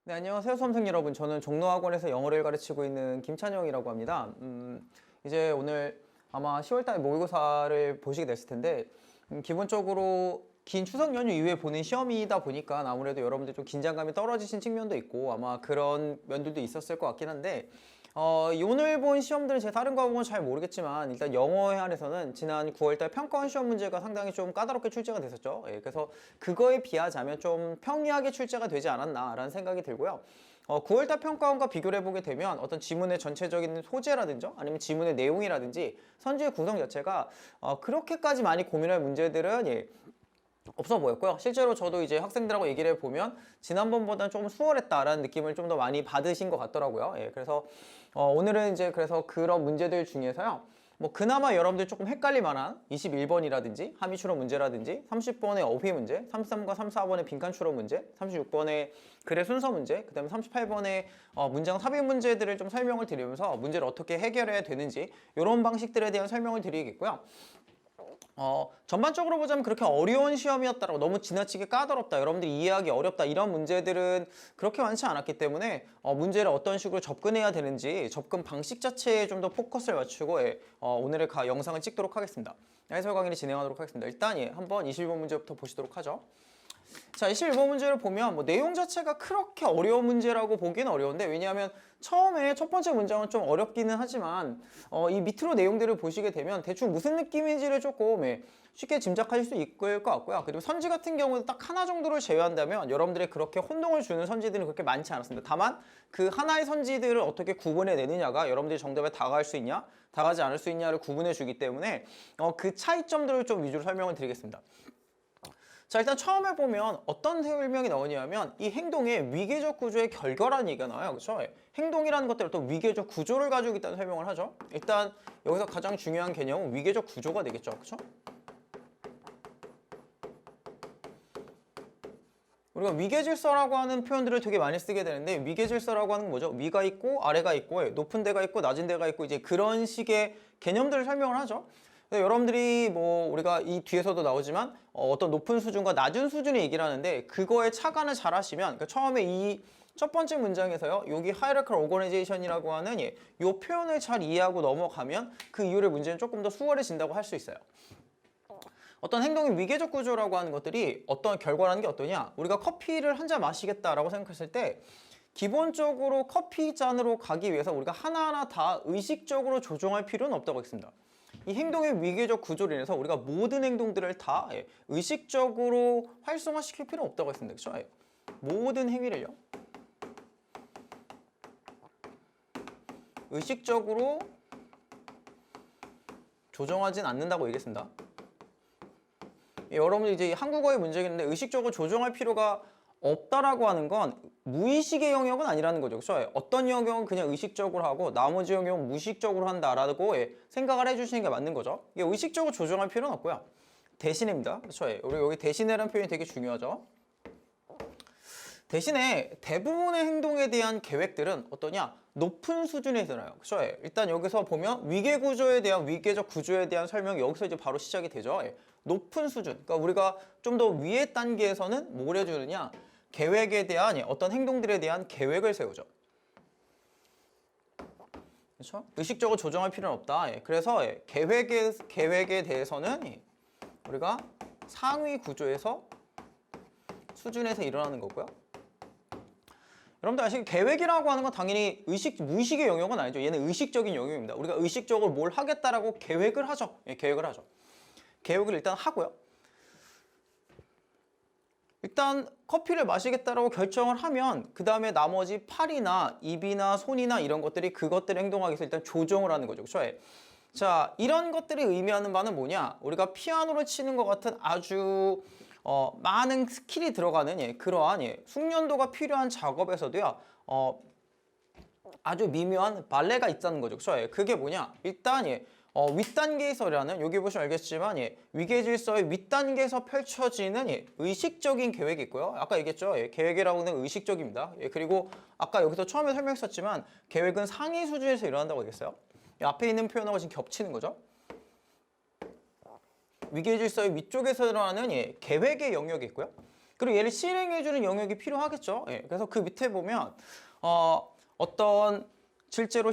네, 안녕하세요, 수험생 여러분. 저는 종로학원에서 영어를 가르치고 있는 김찬영이라고 합니다. 이제 오늘 아마 10월달 모의고사를 보시게 됐을 텐데, 기본적으로 긴 추석 연휴 이후에 보는 시험이다 보니까 아무래도 여러분들 좀 긴장감이 떨어지신 측면도 있고 아마 그런 면들도 있었을 것 같긴 한데, 오늘 본 시험들은 제가 다른 과목은 잘 모르겠지만 일단 영어에 한해서는 지난 9월달 평가원 시험 문제가 상당히 좀 까다롭게 출제가 됐었죠. 예, 그래서 그거에 비하자면 좀 평이하게 출제가 되지 않았나라는 생각이 들고요. 9월달 평가원과 비교를 해보게 되면 어떤 지문의 전체적인 소재라든지 아니면 지문의 내용이라든지 선지의 구성 자체가 그렇게까지 많이 고민할 문제들은 없어 보였고요. 실제로 저도 이제 학생들하고 얘기를 해보면 지난번보다는 조금 수월했다라는 느낌을 좀 더 많이 받으신 것 같더라고요. 예, 그래서 오늘은 이제 그래서 그런 문제들 중에서요. 뭐 그나마 여러분들 조금 헷갈릴 만한 21번이라든지 함의 추론 문제라든지 30번의 어휘 문제, 33과 34번의 빈칸 추론 문제, 36번의 글의 순서 문제, 그 다음에 38번의 문장 삽입 문제들을 좀 설명을 드리면서 문제를 어떻게 해결해야 되는지 이런 방식들에 대한 설명을 드리겠고요. 전반적으로 보자면 그렇게 어려운 시험이었다라고 너무 지나치게 까다롭다, 여러분들이 이해하기 어렵다 이런 문제들은 그렇게 많지 않았기 때문에 문제를 어떤 식으로 접근해야 되는지 접근 방식 자체에 좀 더 포커스를 맞추고 오늘의 영상을 찍도록 하겠습니다. 해설 강의를 진행하도록 하겠습니다. 일단 한번 21번 문제부터 보시도록 하죠. 자, 21번 문제를 보면 뭐 내용 자체가 그렇게 어려운 문제라고 보기는 어려운데, 왜냐하면 처음에 첫 번째 문장은 좀 어렵기는 하지만 이 밑으로 내용들을 보시게 되면 대충 무슨 느낌인지를 조금 쉽게 짐작하실 수 있을 것 같고요. 그리고 선지 같은 경우는 딱 하나 정도를 제외한다면 여러분들이 그렇게 혼동을 주는 선지들은 그렇게 많지 않았습니다. 다만 그 하나의 선지들을 어떻게 구분해 내느냐가 여러분들이 정답에 다가갈 수 있냐 다가가지 않을 수 있냐를 구분해 주기 때문에 그 차이점들을 좀 위주로 설명을 드리겠습니다. 자, 일단 처음에 보면 어떤 설명이 나오냐면 이 행동의 위계적 구조의 결과라는 얘기가 나와요. 그렇죠? 행동이라는 것들은 또 위계적 구조를 가지고 있다는 설명을 하죠. 일단 여기서 가장 중요한 개념은 위계적 구조가 되겠죠. 그렇죠? 우리가 위계질서라고 하는 표현들을 되게 많이 쓰게 되는데, 위계질서라고 하는 건 뭐죠? 위가 있고 아래가 있고 높은 데가 있고 낮은 데가 있고 이제 그런 식의 개념들을 설명을 하죠. 여러분들이 뭐 우리가 이 뒤에서도 나오지만 어떤 높은 수준과 낮은 수준의 얘기를 하는데, 그거의 차관을 잘 하시면 그러니까 처음에 이 첫 번째 문장에서요, 여기 hierarchical organization이라고 하는 이 표현을 잘 이해하고 넘어가면 그 이후의 문제는 조금 더 수월해진다고 할 수 있어요. 어떤 행동의 위계적 구조라고 하는 것들이 어떤 결과라는 게 어떠냐, 우리가 커피를 한 잔 마시겠다라고 생각했을 때 기본적으로 커피 잔으로 가기 위해서 우리가 하나하나 다 의식적으로 조종할 필요는 없다고 했습니다. 이 행동의 위계적 구조로 인해서 우리가 모든 행동들을 다 의식적으로 활성화시킬 필요는 없다고 했습니다. 그렇죠? 모든 행위를요, 의식적으로 조정하진 않는다고 얘기했습니다. 여러분들 이제 한국어의 문제겠는데, 의식적으로 조정할 필요가 없다라고 하는 건 무의식의 영역은 아니라는 거죠. 그렇죠? 어떤 영역은 그냥 의식적으로 하고 나머지 영역은 무의식적으로 한다라고 생각을 해주시는 게 맞는 거죠. 이게 의식적으로 조정할 필요는 없고요. 대신입니다. 그렇죠? 우리 여기 대신이라는 표현이 되게 중요하죠. 대신에 대부분의 행동에 대한 계획들은 어떠냐? 높은 수준에서 나요. 그렇죠? 일단 여기서 보면 위계구조에 대한 위계적 구조에 대한 설명이 여기서 이제 바로 시작이 되죠. 높은 수준. 그러니까 우리가 좀 더 위의 단계에서는 뭘 해주느냐? 계획에 대한 어떤 행동들에 대한 계획을 세우죠. 그렇죠? 의식적으로 조정할 필요는 없다. 그래서 계획에 대해서는 우리가 상위 구조에서 수준에서 일어나는 거고요. 여러분들 아시겠 계획이라고 하는 건 당연히 무의식의 영역은 아니죠. 얘는 의식적인 영역입니다. 우리가 의식적으로 뭘 하겠다라고 계획을 하죠. 계획을 하죠. 계획을 일단 하고요. 일단 커피를 마시겠다라고 결정을 하면 그 다음에 나머지 팔이나 입이나 손이나 이런 것들이 그것들을 행동하기 위해서 일단 조정을 하는 거죠. 그렇죠? 자, 이런 것들이 의미하는 바는 뭐냐? 우리가 피아노를 치는 것 같은 아주 많은 스킬이 들어가는 그러한 숙련도가 필요한 작업에서도요, 아주 미묘한 발레가 있다는 거죠. 그렇죠? 그게 뭐냐? 일단 윗단계에서라는, 여기 보시면 알겠지만 위계질서의 윗단계에서 펼쳐지는 의식적인 계획이 있고요. 아까 얘기했죠. 계획이라고 하는 의식적입니다. 그리고 아까 여기서 처음에 설명했었지만 계획은 상위 수준에서 일어난다고 얘기했어요. 앞에 있는 표현하고 지금 겹치는 거죠. 위계질서의 위쪽에서 일어나는 계획의 영역이 있고요. 그리고 얘를 실행해주는 영역이 필요하겠죠. 예, 그래서 그 밑에 보면 어떤 실제로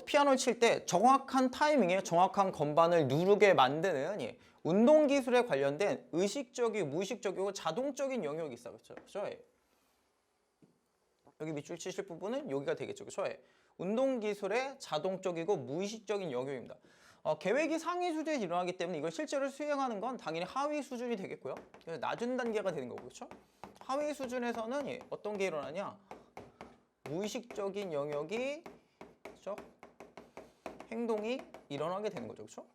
피아노를 칠 때 정확한 타이밍에 정확한 건반을 누르게 만드는 예, 운동 기술에 관련된 의식적이고 무의식적이고 자동적인 영역이 있어. 그렇죠? 예. 여기 밑줄 치실 부분은 여기가 되겠죠. 그렇죠? 예. 운동 기술의 자동적이고 무의식적인 영역입니다. 계획이 상위 수준에 일어나기 때문에 이걸 실제로 수행하는 건 당연히 하위 수준이 되겠고요. 그래서 낮은 단계가 되는 거고, 그렇죠? 하위 수준에서는 예, 어떤 게 일어나냐? 무의식적인 영역이, 그렇죠? 행동이 일어나게 되는 거죠, 그렇죠?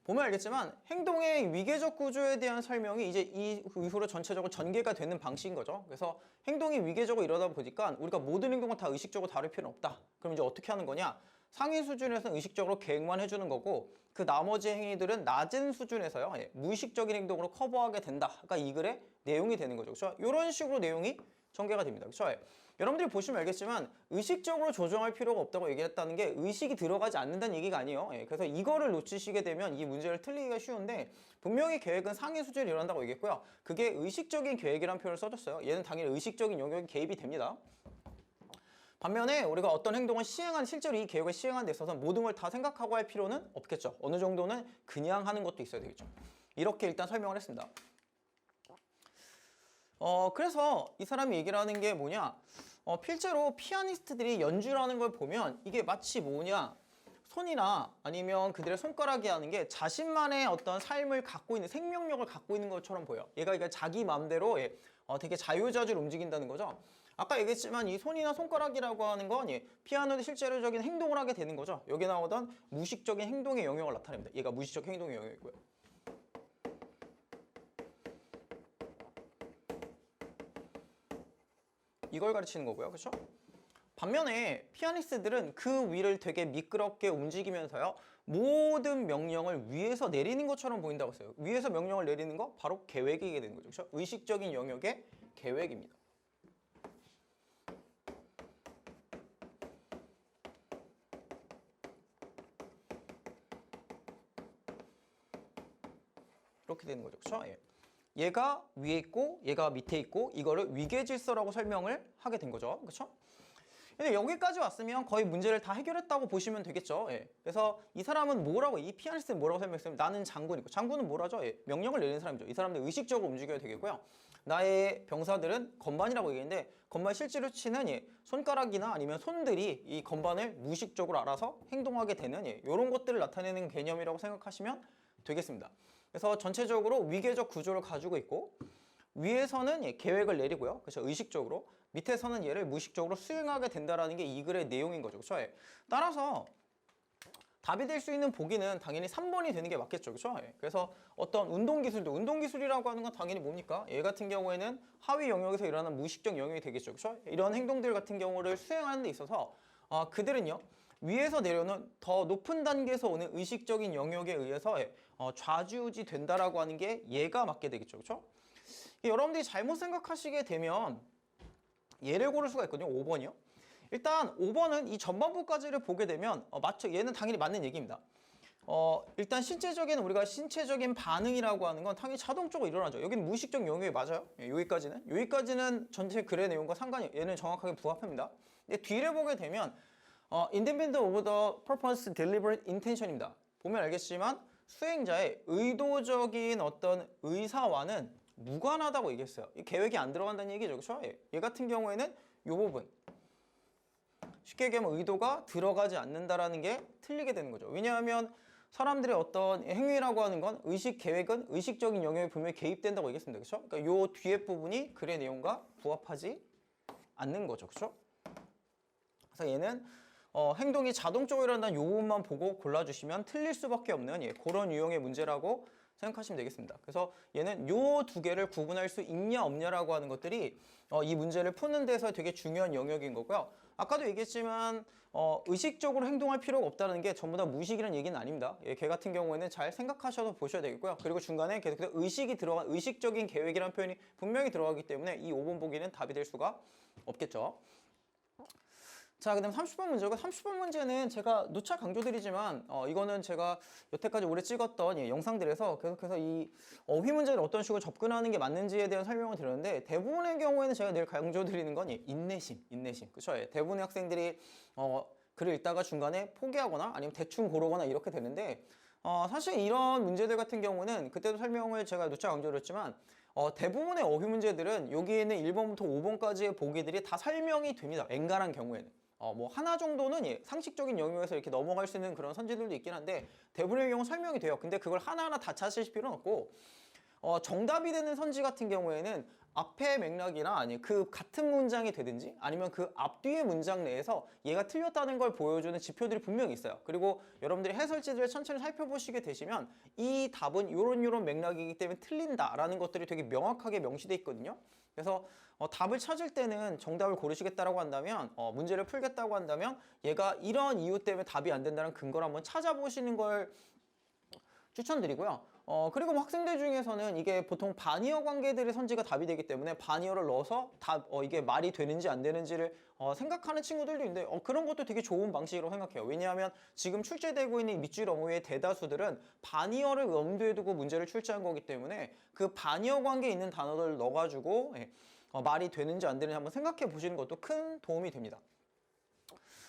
보면 알겠지만 행동의 위계적 구조에 대한 설명이 이제 이 이후로 전체적으로 전개가 되는 방식인 거죠. 그래서 행동이 위계적으로 이러다 보니까 우리가 모든 행동을 다 의식적으로 다룰 필요는 없다. 그럼 이제 어떻게 하는 거냐? 상위 수준에서는 의식적으로 계획만 해주는 거고 그 나머지 행위들은 낮은 수준에서요. 예, 무의식적인 행동으로 커버하게 된다. 그러니까 이 글의 내용이 되는 거죠. 그렇죠? 이런 식으로 내용이 전개가 됩니다. 그렇죠? 예. 여러분들이 보시면 알겠지만 의식적으로 조정할 필요가 없다고 얘기했다는 게 의식이 들어가지 않는다는 얘기가 아니에요. 예, 그래서 이거를 놓치시게 되면 이 문제를 틀리기가 쉬운데 분명히 계획은 상위 수준에 일어난다고 얘기했고요. 그게 의식적인 계획이라는 표현을 써줬어요. 얘는 당연히 의식적인 영역이 개입이 됩니다. 반면에 우리가 어떤 행동을 실제로 이 계획을 시행하는 데 있어서 모든 걸 다 생각하고 할 필요는 없겠죠. 어느 정도는 그냥 하는 것도 있어야 되겠죠. 이렇게 일단 설명을 했습니다. 그래서 이 사람이 얘기를 하는 게 뭐냐? 실제로 피아니스트들이 연주를 하는 걸 보면 이게 마치 뭐냐? 손이나 아니면 그들의 손가락이 하는 게 자신만의 어떤 삶을 갖고 있는 생명력을 갖고 있는 것처럼 보여. 얘가 자기 마음대로 되게 자유자재로 움직인다는 거죠. 아까 얘기했지만 이 손이나 손가락이라고 하는 건 피아노의 실제로적인 행동을 하게 되는 거죠. 여기 나오던 무의식적인 행동의 영역을 나타냅니다. 얘가 무의식적 행동의 영역이고요. 이걸 가르치는 거고요. 그렇죠? 반면에 피아니스트들은 그 위를 되게 미끄럽게 움직이면서요. 모든 명령을 위에서 내리는 것처럼 보인다고 했어요. 위에서 명령을 내리는 거 바로 계획이게 되는 거죠. 그렇죠? 의식적인 영역의 계획입니다. 이렇게 되는 거죠. 그렇죠? 예. 얘가 위에 있고 얘가 밑에 있고 이거를 위계질서라고 설명을 하게 된 거죠. 그렇죠? 근데 여기까지 왔으면 거의 문제를 다 해결했다고 보시면 되겠죠. 예. 그래서 이 사람은 이 피아니스트는 뭐라고 설명했으면 나는 장군이고 장군은 뭐라죠? 예. 명령을 내리는 사람이죠. 이 사람들 의식적으로 움직여야 되겠고요. 나의 병사들은 건반이라고 얘기했는데 건반 실제로 치는 손가락이나 아니면 손들이 이 건반을 무의식적으로 알아서 행동하게 되는 이런 것들을 나타내는 개념이라고 생각하시면 되겠습니다. 그래서 전체적으로 위계적 구조를 가지고 있고 위에서는 계획을 내리고요. 그렇죠? 의식적으로. 밑에서는 얘를 무의식적으로 수행하게 된다는 게 이 글의 내용인 거죠. 그렇죠? 따라서 답이 될 수 있는 보기는 당연히 3번이 되는 게 맞겠죠. 그렇죠? 그래서 어떤 운동기술이라고 하는 건 당연히 뭡니까? 얘 같은 경우에는 하위 영역에서 일어나는 무의식적 영역이 되겠죠. 그렇죠? 이런 행동들 같은 경우를 수행하는 데 있어서 그들은요. 위에서 내려오는 더 높은 단계에서 오는 의식적인 영역에 의해서 좌지우지 된다라고 하는 게 얘가 맞게 되겠죠. 그렇죠? 여러분들이 잘못 생각하시게 되면 얘를 고를 수가 있거든요. 5번이요. 일단 5번은 이 전반부까지를 보게 되면 얘는 당연히 맞는 얘기입니다. 일단 우리가 신체적인 반응이라고 하는 건 당연히 자동적으로 일어나죠. 여기는 무의식적 영역이 맞아요. 여기까지는 전체 글의 내용과 상관이 얘는 정확하게 부합합니다. 근데 뒤를 보게 되면 independent of the purpose deliberate intention입니다. 보면 알겠지만 수행자의 의도적인 어떤 의사와는 무관하다고 얘기했어요. 이 계획이 안 들어간다는 얘기죠. 그렇죠? 얘 같은 경우에는 이 부분 쉽게 얘기하면 의도가 들어가지 않는다라는 게 틀리게 되는 거죠. 왜냐하면 사람들의 어떤 행위라고 하는 건 계획은 의식적인 영역에 분명히 개입된다고 얘기했습니다. 그렇죠? 그러니까 요 뒤에 부분이 글의 내용과 부합하지 않는 거죠. 그렇죠? 그래서 얘는 행동이 자동적으로 일어난다는 요 부분만 보고 골라주시면 틀릴 수밖에 없는 그런 유형의 문제라고 생각하시면 되겠습니다. 그래서 얘는 요 두 개를 구분할 수 있냐 없냐라고 하는 것들이 이 문제를 푸는 데서 되게 중요한 영역인 거고요. 아까도 얘기했지만 의식적으로 행동할 필요가 없다는 게 전부 다 무의식이라는 얘기는 아닙니다. 걔 같은 경우에는 잘 생각하셔서 보셔야 되겠고요. 그리고 중간에 계속해서 의식적인 계획이라는 표현이 분명히 들어가기 때문에 이 5번 보기는 답이 될 수가 없겠죠. 자, 그다음 30번 문제고 30번 문제는 제가 누차 강조드리지만 이거는 제가 여태까지 오래 찍었던 영상들에서 계속해서 이 어휘 문제를 어떤 식으로 접근하는 게 맞는지에 대한 설명을 드렸는데 대부분의 경우에는 제가 늘 강조드리는 건 인내심. 그렇죠? 대부분의 학생들이 글을 읽다가 중간에 포기하거나 아니면 대충 고르거나 이렇게 되는데 사실 이런 문제들 같은 경우는 그때도 설명을 제가 누차 강조드렸지만 대부분의 어휘 문제들은 여기에는 1번부터 5번까지의 보기들이 다 설명이 됩니다. 엔간한 경우에는. 뭐 하나 정도는 상식적인 영역에서 이렇게 넘어갈 수 있는 그런 선지들도 있긴 한데 대부분의 경우 설명이 돼요. 근데 그걸 하나하나 다 찾으실 필요는 없고 정답이 되는 선지 같은 경우에는 앞의 맥락이나 아니 그 같은 문장이 되든지 아니면 그 앞뒤의 문장 내에서 얘가 틀렸다는 걸 보여주는 지표들이 분명히 있어요. 그리고 여러분들이 해설지들을 천천히 살펴보시게 되시면 이 답은 요런 맥락이기 때문에 틀린다라는 것들이 되게 명확하게 명시돼 있거든요. 그래서 답을 찾을 때는 정답을 고르시겠다라고 한다면 문제를 풀겠다고 한다면 얘가 이런 이유 때문에 답이 안 된다는 근거를 한번 찾아보시는 걸 추천드리고요. 그리고 뭐 학생들 중에서는 이게 보통 반이어 관계들의 선지가 답이 되기 때문에 반이어를 넣어서 이게 말이 되는지 안 되는지를 생각하는 친구들도 있는데 그런 것도 되게 좋은 방식이라고 생각해요. 왜냐하면 지금 출제되고 있는 밑줄 어무의 대다수들은 반이어를 염두에 두고 문제를 출제한 거기 때문에 그 반이어 관계에 있는 단어들을 넣어가지고 말이 되는지 안 되는지 한번 생각해 보시는 것도 큰 도움이 됩니다.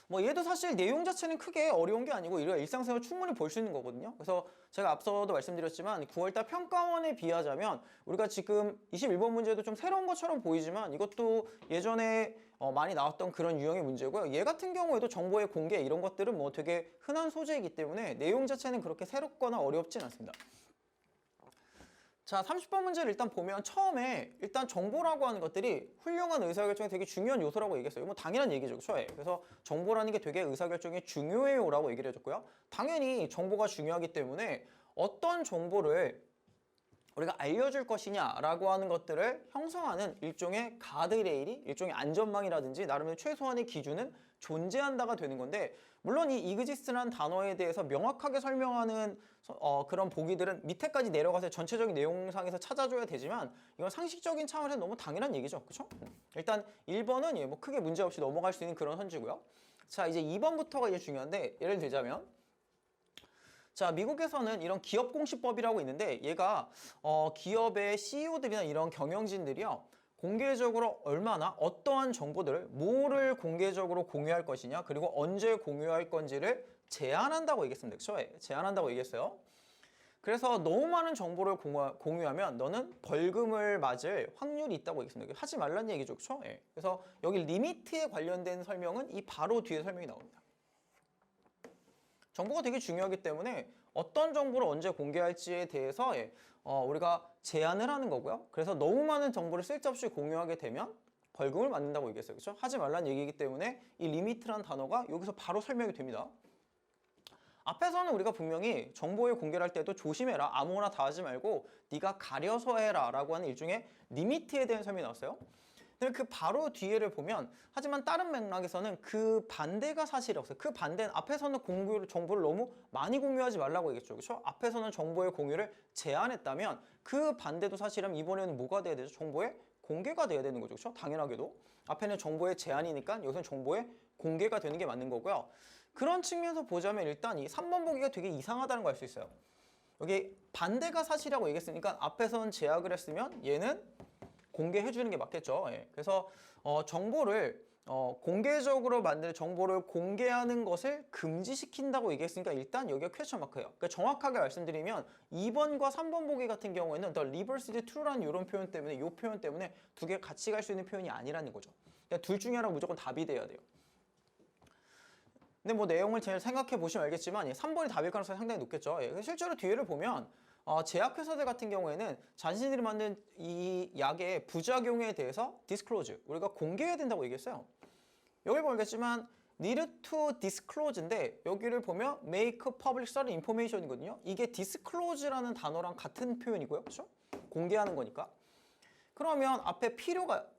뭐 얘도 사실 내용 자체는 크게 어려운 게 아니고 이런 일상생활 충분히 볼 수 있는 거거든요. 그래서 제가 앞서도 말씀드렸지만 9월달 평가원에 비하자면 우리가 지금 21번 문제도 좀 새로운 것처럼 보이지만 이것도 예전에 많이 나왔던 그런 유형의 문제고요. 얘 같은 경우에도 정보의 공개 이런 것들은 뭐 되게 흔한 소재이기 때문에 내용 자체는 그렇게 새롭거나 어렵진 않습니다. 자, 30번 문제를 일단 보면 처음에 일단 정보라고 하는 것들이 훌륭한 의사결정에 되게 중요한 요소라고 얘기했어요. 뭐 당연한 얘기죠. 그렇죠? 그래서 정보라는 게 되게 의사결정에 중요해요 라고 얘기를 해줬고요. 당연히 정보가 중요하기 때문에 어떤 정보를 우리가 알려줄 것이냐라고 하는 것들을 형성하는 일종의 가드레일이 일종의 안전망이라든지 나름의 최소한의 기준은 존재한다가 되는 건데 물론 이 exist라는 단어에 대해서 명확하게 설명하는 그런 보기들은 밑에까지 내려가서 전체적인 내용상에서 찾아줘야 되지만 이건 상식적인 차원에서 너무 당연한 얘기죠. 그렇죠? 일단 1번은 뭐 크게 문제없이 넘어갈 수 있는 그런 선지고요. 자, 이제 2번부터가 이제 중요한데 예를 들자면 자, 미국에서는 이런 기업공시법이라고 있는데 얘가 기업의 CEO들이나 이런 경영진들이요 공개적으로 얼마나 어떠한 정보들을 뭐를 공개적으로 공유할 것이냐 그리고 언제 공유할 건지를 제한한다고 얘기했습니다. 그렇죠? 제한한다고 얘기했어요. 그래서 너무 많은 정보를 공유하면 너는 벌금을 맞을 확률이 있다고 얘기했습니다. 하지 말라는 얘기죠. 그렇죠? 그래서 여기 리미트에 관련된 설명은 이 바로 뒤에 설명이 나옵니다. 정보가 되게 중요하기 때문에 어떤 정보를 언제 공개할지에 대해서 우리가 제한을 하는 거고요. 그래서 너무 많은 정보를 쓸데없이 공유하게 되면 벌금을 맞는다고 얘기했어요. 그렇죠? 하지 말라는 얘기이기 때문에 이 리미트란 단어가 여기서 바로 설명이 됩니다. 앞에서는 우리가 분명히 정보를 공개를 할 때도 조심해라. 아무거나 다 하지 말고 네가 가려서 해라 라고 하는 일종의 리미트에 대한 설명이 나왔어요. 근데 그 바로 뒤에를 보면 하지만 다른 맥락에서는 그 반대가 사실이 없어요. 그 반대는 앞에서는 정보를 너무 많이 공유하지 말라고 얘기했죠. 그렇죠? 앞에서는 정보의 공유를 제한했다면 그 반대도 사실은 이번에는 뭐가 돼야 되죠? 정보의 공개가 돼야 되는 거죠. 그렇죠? 당연하게도. 앞에는 정보의 제한이니까 여기서는 정보의 공개가 되는 게 맞는 거고요. 그런 측면에서 보자면 일단 이 3번 보기가 되게 이상하다는 걸 알 수 있어요. 여기 반대가 사실이라고 얘기했으니까 앞에서는 제약을 했으면 얘는 공개해 주는 게 맞겠죠. 그래서 정보를 공개적으로 만든 정보를 공개하는 것을 금지시킨다고 얘기했으니까 일단 여기가 퀘스천 마크예요. 그러니까 정확하게 말씀드리면 2번과 3번 보기 같은 경우에는 the reversed true라는 이런 표현 때문에 이 표현 때문에 두 개 같이 갈 수 있는 표현이 아니라는 거죠. 그러니까 둘 중에 하나 무조건 답이 돼야 돼요. 근데 뭐 내용을 잘 생각해 보시면 알겠지만 3번이 답일 가능성이 상당히 높겠죠. 실제로 뒤를 보면 제약회사들 같은 경우에는 자신들이 만든 이 약의 부작용에 대해서 disclose, 우리가 공개해야 된다고 얘기했어요. 여기 보겠지만 need to disclose인데 여기를 보면 make public certain information이거든요. 이게 disclose라는 단어랑 같은 표현이고요. 그렇죠? 공개하는 거니까. 그러면 앞에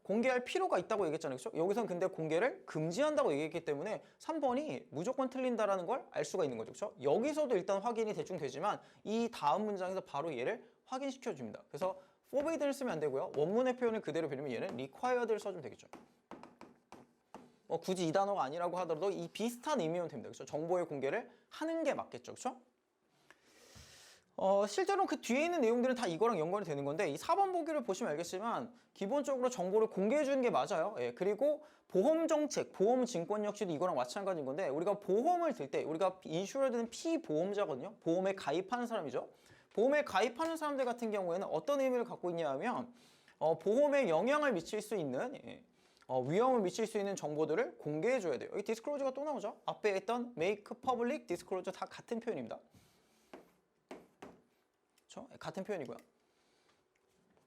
공개할 필요가 있다고 얘기했잖아요. 그렇죠? 여기선 근데 공개를 금지한다고 얘기했기 때문에 3번이 무조건 틀린다라는 걸 알 수가 있는 거죠. 그렇죠? 여기서도 일단 확인이 대충 되지만 이 다음 문장에서 바로 얘를 확인시켜 줍니다. 그래서 forbidd를 쓰면 안 되고요. 원문의 표현을 그대로 빌리면 얘는 required를 써주면 되겠죠. 굳이 이 단어가 아니라고 하더라도 이 비슷한 의미면 됩니다. 그렇죠? 정보의 공개를 하는 게 맞겠죠. 그렇죠? 실제로 그 뒤에 있는 내용들은 다 이거랑 연관이 되는 건데 이 4번 보기를 보시면 알겠지만 기본적으로 정보를 공개해 주는 게 맞아요. 예, 그리고 보험 정책, 보험 증권 역시도 이거랑 마찬가지인 건데 우리가 보험을 들 때 우리가 인슈어드는 피보험자거든요. 보험에 가입하는 사람이죠. 보험에 가입하는 사람들 같은 경우에는 어떤 의미를 갖고 있냐 하면 보험에 영향을 미칠 수 있는 위험을 미칠 수 있는 정보들을 공개해 줘야 돼요. 여기 디스클로저가 또 나오죠. 앞에 했던 make public disclosure 다 같은 표현입니다. 그렇죠? 같은 표현이고요.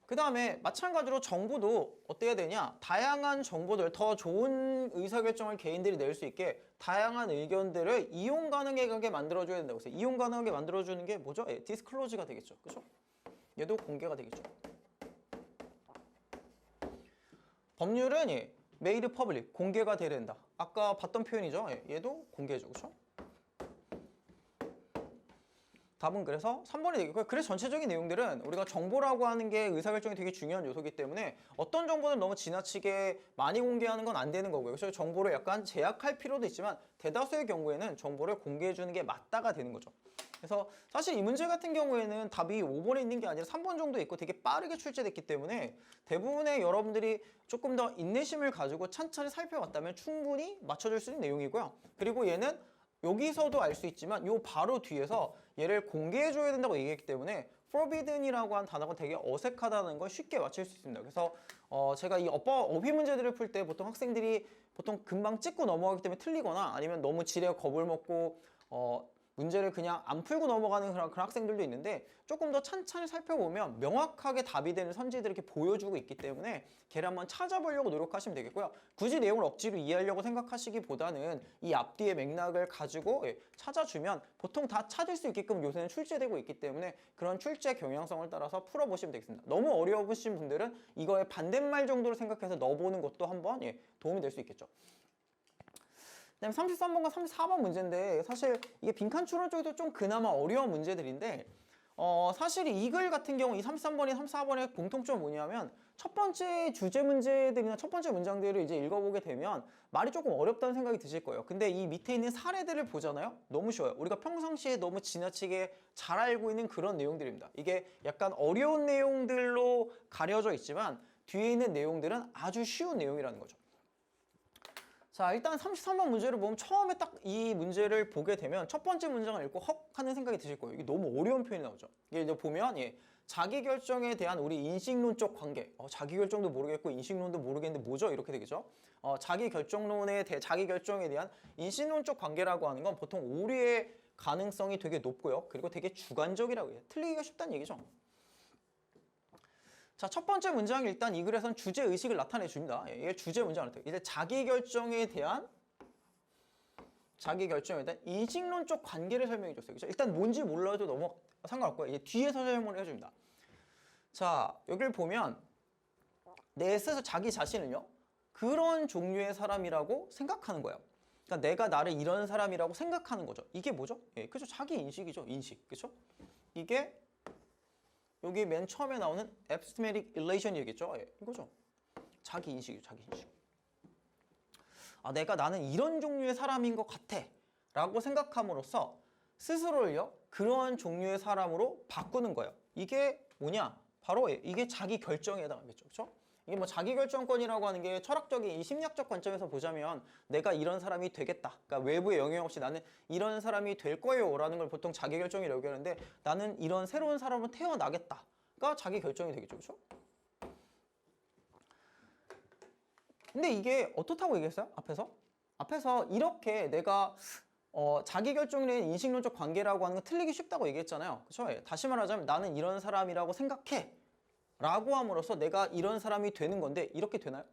그 다음에 마찬가지로 정보도 어때야 되냐? 다양한 정보들, 더 좋은 의사결정을 개인들이 낼 수 있게 다양한 의견들을 이용 가능하게 만들어줘야 된다고 했어요. 이용 가능하게 만들어주는 게 뭐죠? 디스클로즈가 되겠죠. 그렇죠? 얘도 공개가 되겠죠. 법률은 made public, 공개가 돼야 된다. 아까 봤던 표현이죠. 얘도 공개해줘. 그렇죠? 답은 그래서 3번이 되겠고요. 그래서 전체적인 내용들은 우리가 정보라고 하는 게 의사결정이 되게 중요한 요소이기 때문에 어떤 정보는 너무 지나치게 많이 공개하는 건 안 되는 거고요. 그래서 정보를 약간 제약할 필요도 있지만 대다수의 경우에는 정보를 공개해 주는 게 맞다가 되는 거죠. 그래서 사실 이 문제 같은 경우에는 답이 5번에 있는 게 아니라 3번 정도 있고 되게 빠르게 출제됐기 때문에 대부분의 여러분들이 조금 더 인내심을 가지고 찬찬히 살펴봤다면 충분히 맞춰줄 수 있는 내용이고요. 그리고 얘는 여기서도 알 수 있지만 요 바로 뒤에서 얘를 공개해줘야 된다고 얘기했기 때문에 forbidden이라고 한 단어가 되게 어색하다는 걸 쉽게 맞출 수 있습니다. 그래서 제가 이 어휘 문제들을 풀 때 보통 학생들이 보통 금방 찍고 넘어가기 때문에 틀리거나 아니면 너무 지레 겁을 먹고 문제를 그냥 안 풀고 넘어가는 그런 학생들도 있는데 조금 더 찬찬히 살펴보면 명확하게 답이 되는 선지들을 이렇게 보여주고 있기 때문에 걔를 한번 찾아보려고 노력하시면 되겠고요. 굳이 내용을 억지로 이해하려고 생각하시기보다는 이 앞뒤의 맥락을 가지고 찾아주면 보통 다 찾을 수 있게끔 요새는 출제되고 있기 때문에 그런 출제 경향성을 따라서 풀어보시면 되겠습니다. 너무 어려우신 분들은 이거의 반대말 정도로 생각해서 넣어보는 것도 한번 도움이 될 수 있겠죠. 그다음에 33번과 34번 문제인데 사실 이게 빈칸 추론 쪽도 좀 그나마 어려운 문제들인데 사실 이 글 같은 경우 이 33번이 34번의 공통점은 뭐냐면 첫 번째 주제 문제들이나 첫 번째 문장들을 이제 읽어보게 되면 말이 조금 어렵다는 생각이 드실 거예요. 근데 이 밑에 있는 사례들을 보잖아요. 너무 쉬워요. 우리가 평상시에 너무 지나치게 잘 알고 있는 그런 내용들입니다. 이게 약간 어려운 내용들로 가려져 있지만 뒤에 있는 내용들은 아주 쉬운 내용이라는 거죠. 자, 일단 33번 문제를 보면 처음에 딱 이 문제를 보게 되면 첫 번째 문장을 읽고 헉 하는 생각이 드실 거예요. 이게 너무 어려운 표현이 나오죠. 이게 이제 보면 자기결정에 대한 우리 인식론적 관계, 자기결정도 모르겠고 인식론도 모르겠는데 뭐죠? 이렇게 되겠죠. 자기결정에 대한 인식론적 관계라고 하는 건 보통 오류의 가능성이 되게 높고요. 그리고 되게 주관적이라고 해요. 틀리기가 쉽다는 얘기죠. 자, 첫 번째 문장이 일단 이 글에서는 주제의식을 나타내 줍니다. 이게 주제 문장을 나타내요. 이제 자기결정에 대한 인식론적 관계를 설명해 줬어요. 그렇죠? 일단 뭔지 몰라도 너무 상관없고요. 이제 뒤에서 설명을 해줍니다. 자, 여기를 보면 내 스스로 자기 자신을요. 그런 종류의 사람이라고 생각하는 거예요. 그러니까 내가 나를 이런 사람이라고 생각하는 거죠. 이게 뭐죠? 그죠? 자기 인식이죠. 인식. 그렇죠? 이게 여기 맨 처음에 나오는 epistemic relation이겠죠? 이거죠. 자기 인식이죠. 자기 인식. 나는 이런 종류의 사람인 것 같아 라고 생각함으로써 스스로를요 그런 종류의 사람으로 바꾸는 거예요. 이게 뭐냐? 바로 이게 자기 결정에 해당하겠죠. 그렇죠? 이게 뭐 자기 결정권이라고 하는 게 철학적인 이 심리학적 관점에서 보자면 내가 이런 사람이 되겠다. 그러니까 외부의 영향 없이 나는 이런 사람이 될 거예요 라는 걸 보통 자기 결정이라고 하는데 나는 이런 새로운 사람으로 태어나겠다가 자기 결정이 되겠죠. 그렇죠? 근데 이게 어떻다고 얘기했어요? 앞에서 이렇게 내가 자기 결정이라는 인식론적 관계라고 하는 건 틀리기 쉽다고 얘기했잖아요. 그렇죠? 다시 말하자면 나는 이런 사람이라고 생각해 라고 함으로써 내가 이런 사람이 되는 건데 이렇게 되나요?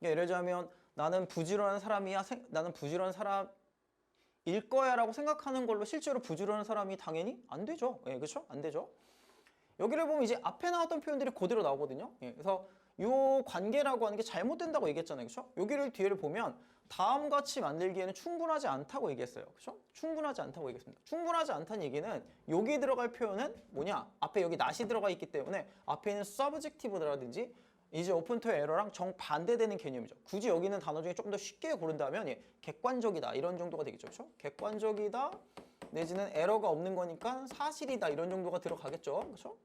예를 들자면 나는 부지런한 사람이야. 나는 부지런한 사람일 거야 라고 생각하는 걸로 실제로 부지런한 사람이 당연히 안 되죠. 그렇죠? 안 되죠. 여기를 보면 이제 앞에 나왔던 표현들이 그대로 나오거든요. 그래서 요 관계라고 하는 게 잘못된다고 얘기했잖아요. 그렇죠? 여기를 뒤를 보면 다음과 같이 만들기에는 충분하지 않다고 얘기했어요. 그렇죠? 충분하지 않다고 얘기했습니다. 충분하지 않다는 얘기는 여기 들어갈 표현은 뭐냐? 앞에 여기 not이 들어가 있기 때문에 앞에 있는 subjective라든지 이제 오픈 투 에러랑 정반대되는 개념이죠. 굳이 여기 있는 단어 중에 좀 더 쉽게 고른다면 예, 객관적이다 이런 정도가 되겠죠. 그렇죠? 객관적이다 내지는 에러가 없는 거니까 사실이다 이런 정도가 들어가겠죠. 그렇죠?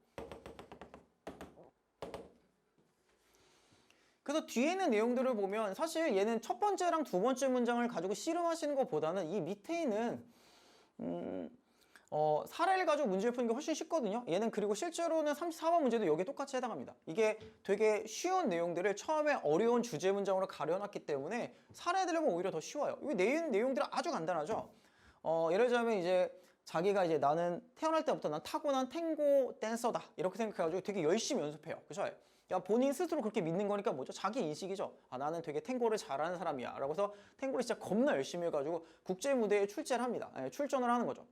그래서 뒤에 있는 내용들을 보면 사실 얘는 첫 번째랑 두 번째 문장을 가지고 씨름하시는 것보다는 이 밑에 있는 사례를 가지고 문제를 푸는 게 훨씬 쉽거든요. 얘는 그리고 실제로는 34번 문제도 여기에 똑같이 해당합니다. 이게 되게 쉬운 내용들을 처음에 어려운 주제 문장으로 가려놨기 때문에 사례들을 보면 오히려 더 쉬워요. 이 내용들은 아주 간단하죠. 예를 들자면 이제 자기가 이제 나는 태어날 때부터 난 타고난 탱고 댄서다 이렇게 생각해가지고 되게 열심히 연습해요. 그죠? 야, 본인 스스로 그렇게 믿는 거니까 뭐죠? 자기 인식이죠. 아, 나는 되게 탱고를 잘하는 사람이야. 라고 해서 탱고를 진짜 겁나 열심히 해가지고 국제 무대에 출제를 합니다. 출전을 하는 거죠.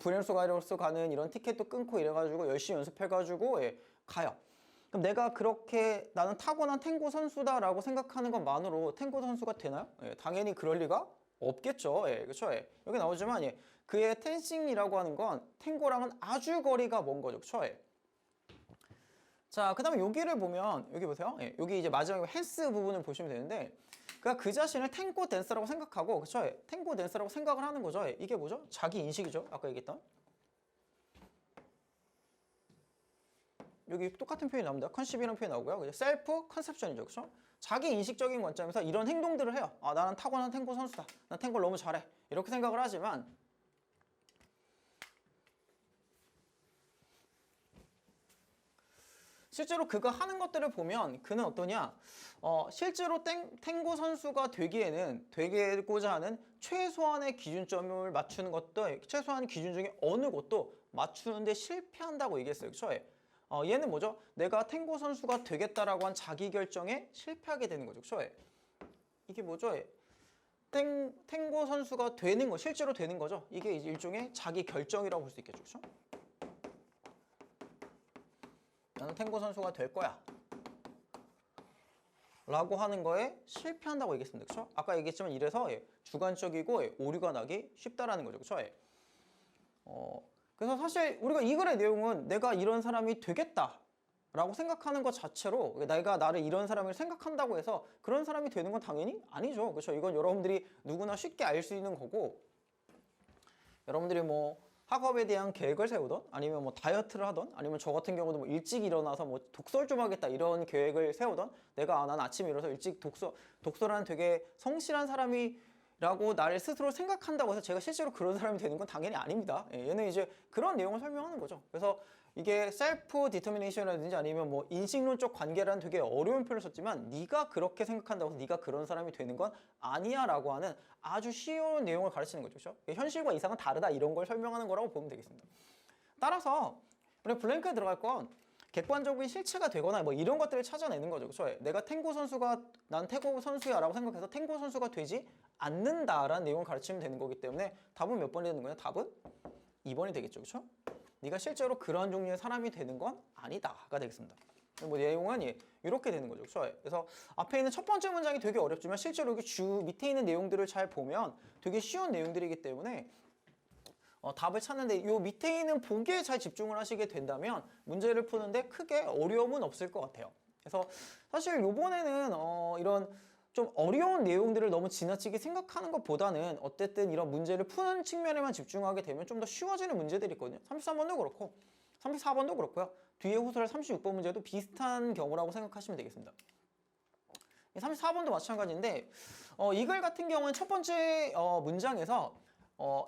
브레노스 가는 이런 티켓도 끊고 이래가지고 열심히 연습해가지고 가요. 그럼 내가 그렇게 나는 타고난 탱고 선수다라고 생각하는 것만으로 탱고 선수가 되나요? 당연히 그럴 리가 없겠죠. 그렇죠. 여기 나오지만 그의 텐싱이라고 하는 건 탱고랑은 아주 거리가 먼 거죠. 그렇죠. 자, 그 다음에 여기를 보면 여기 보세요. 여기 이제 마지막에 헬스 부분을 보시면 되는데 그러니까 그 자신을 탱고 댄서라고 생각하고 그쵸? 탱고 댄서라고 생각을 하는 거죠. 이게 뭐죠? 자기 인식이죠. 아까 얘기했던 여기 똑같은 표현이 나옵니다. 컨셉이라는 표현이 나오고요. 셀프 컨셉션이죠. 그쵸? 자기 인식적인 관점에서 이런 행동들을 해요. 아, 나는 타고난 탱고 선수다. 난 탱고를 너무 잘해. 이렇게 생각을 하지만 실제로 그가 하는 것들을 보면 그는 어떠냐? 실제로 탱고 선수가 되고자 하는 최소한의 기준점을 맞추는 것도 최소한 기준 중에 어느 것도 맞추는데 실패한다고 얘기했어요. 그쵸? 얘는 뭐죠? 내가 탱고 선수가 되겠다라고 한 자기 결정에 실패하게 되는 거죠. 그쵸? 이게 뭐죠? 탱고 선수가 되는 거, 실제로 되는 거죠. 이게 일종의 자기 결정이라고 볼 수 있겠죠. 그쵸? 나는 탱고 선수가 될 거야 라고 하는 거에 실패한다고 얘기했습니다. 그쵸? 아까 얘기했지만 이래서 주관적이고 오류가 나기 쉽다라는 거죠. 그쵸? 그래서 사실 우리가 이 글의 내용은 내가 이런 사람이 되겠다 라고 생각하는 것 자체로 내가 나를 이런 사람을 생각한다고 해서 그런 사람이 되는 건 당연히 아니죠. 그렇죠? 이건 여러분들이 누구나 쉽게 알 수 있는 거고 여러분들이 뭐 학업에 대한 계획을 세우던 아니면 뭐 다이어트를 하던 아니면 저 같은 경우도 뭐 일찍 일어나서 뭐 독서를 좀 하겠다 이런 계획을 세우던 내가 난 아침에 일어나서 일찍 독서라는 되게 성실한 사람이라고 나를 스스로 생각한다고 해서 제가 실제로 그런 사람이 되는 건 당연히 아닙니다. 얘는 이제 그런 내용을 설명하는 거죠. 그래서 이게 셀프 디터미네이션이라든지 아니면 뭐 인식론적 관계라는 되게 어려운 표현을 썼지만 네가 그렇게 생각한다고 해서 네가 그런 사람이 되는 건 아니야 라고 하는 아주 쉬운 내용을 가르치는 거죠. 그렇죠? 현실과 이상은 다르다 이런 걸 설명하는 거라고 보면 되겠습니다. 따라서 우리 블랭크에 들어갈 건 객관적인 실체가 되거나 뭐 이런 것들을 찾아내는 거죠. 그렇죠? 내가 탱고 선수가 난 탱고 선수야 라고 생각해서 탱고 선수가 되지 않는다라는 내용을 가르치면 되는 거기 때문에 답은 몇 번이 되는 거냐? 답은 2번이 되겠죠. 그렇죠? 네가 실제로 그런 종류의 사람이 되는 건 아니다가 되겠습니다. 뭐 내용은 이렇게 되는 거죠. 그렇죠? 그래서 앞에 있는 첫 번째 문장이 되게 어렵지만 실제로 여기 밑에 있는 내용들을 잘 보면 되게 쉬운 내용들이기 때문에 답을 찾는데 이 밑에 있는 보기에 잘 집중을 하시게 된다면 문제를 푸는데 크게 어려움은 없을 것 같아요. 그래서 사실 이번에는 이런 좀 어려운 내용들을 너무 지나치게 생각하는 것보다는 어쨌든 이런 문제를 푸는 측면에만 집중하게 되면 좀 더 쉬워지는 문제들이 있거든요. 33번도 그렇고 34번도 그렇고요. 뒤에 호설 36번 문제도 비슷한 경우라고 생각하시면 되겠습니다. 34번도 마찬가지인데 이 글 같은 경우는 첫 번째 문장에서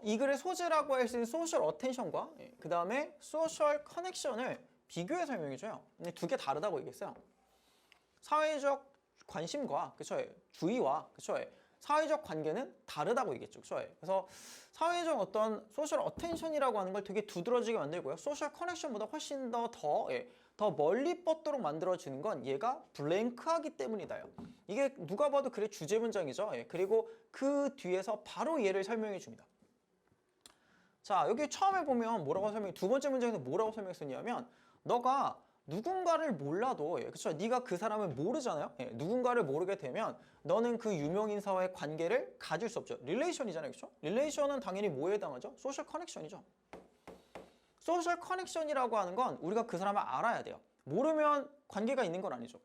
이 글의 소재라고 할 수 있는 소셜 어텐션과 그 다음에 소셜 커넥션을 비교해 설명해줘요. 근데 두 개 다르다고 얘기했어요. 사회적 관심과 그쵸? 주의와 그쵸? 사회적 관계는 다르다고 얘기했죠. 그쵸? 그래서 사회적 어떤 소셜 어텐션이라고 하는 걸 되게 두드러지게 만들고요. 소셜 커넥션보다 훨씬 더 멀리 뻗도록 만들어지는 건 얘가 블랭크하기 때문이다요. 이게 누가 봐도 글의 주제 문장이죠. 그리고 그 뒤에서 바로 얘를 설명해 줍니다. 자, 여기 처음에 보면 두 번째 문장에서 뭐라고 설명했었냐면 너가 누군가를 몰라도 그쵸? 네가 그 사람을 모르잖아요. 누군가를 모르게 되면 너는 그 유명인사와의 관계를 가질 수 없죠. 릴레이션이잖아요. 그쵸? 릴레이션은 당연히 뭐에 해당하죠? 소셜 커넥션이죠. 소셜 커넥션이라고 하는 건 우리가 그 사람을 알아야 돼요. 모르면 관계가 있는 건 아니죠.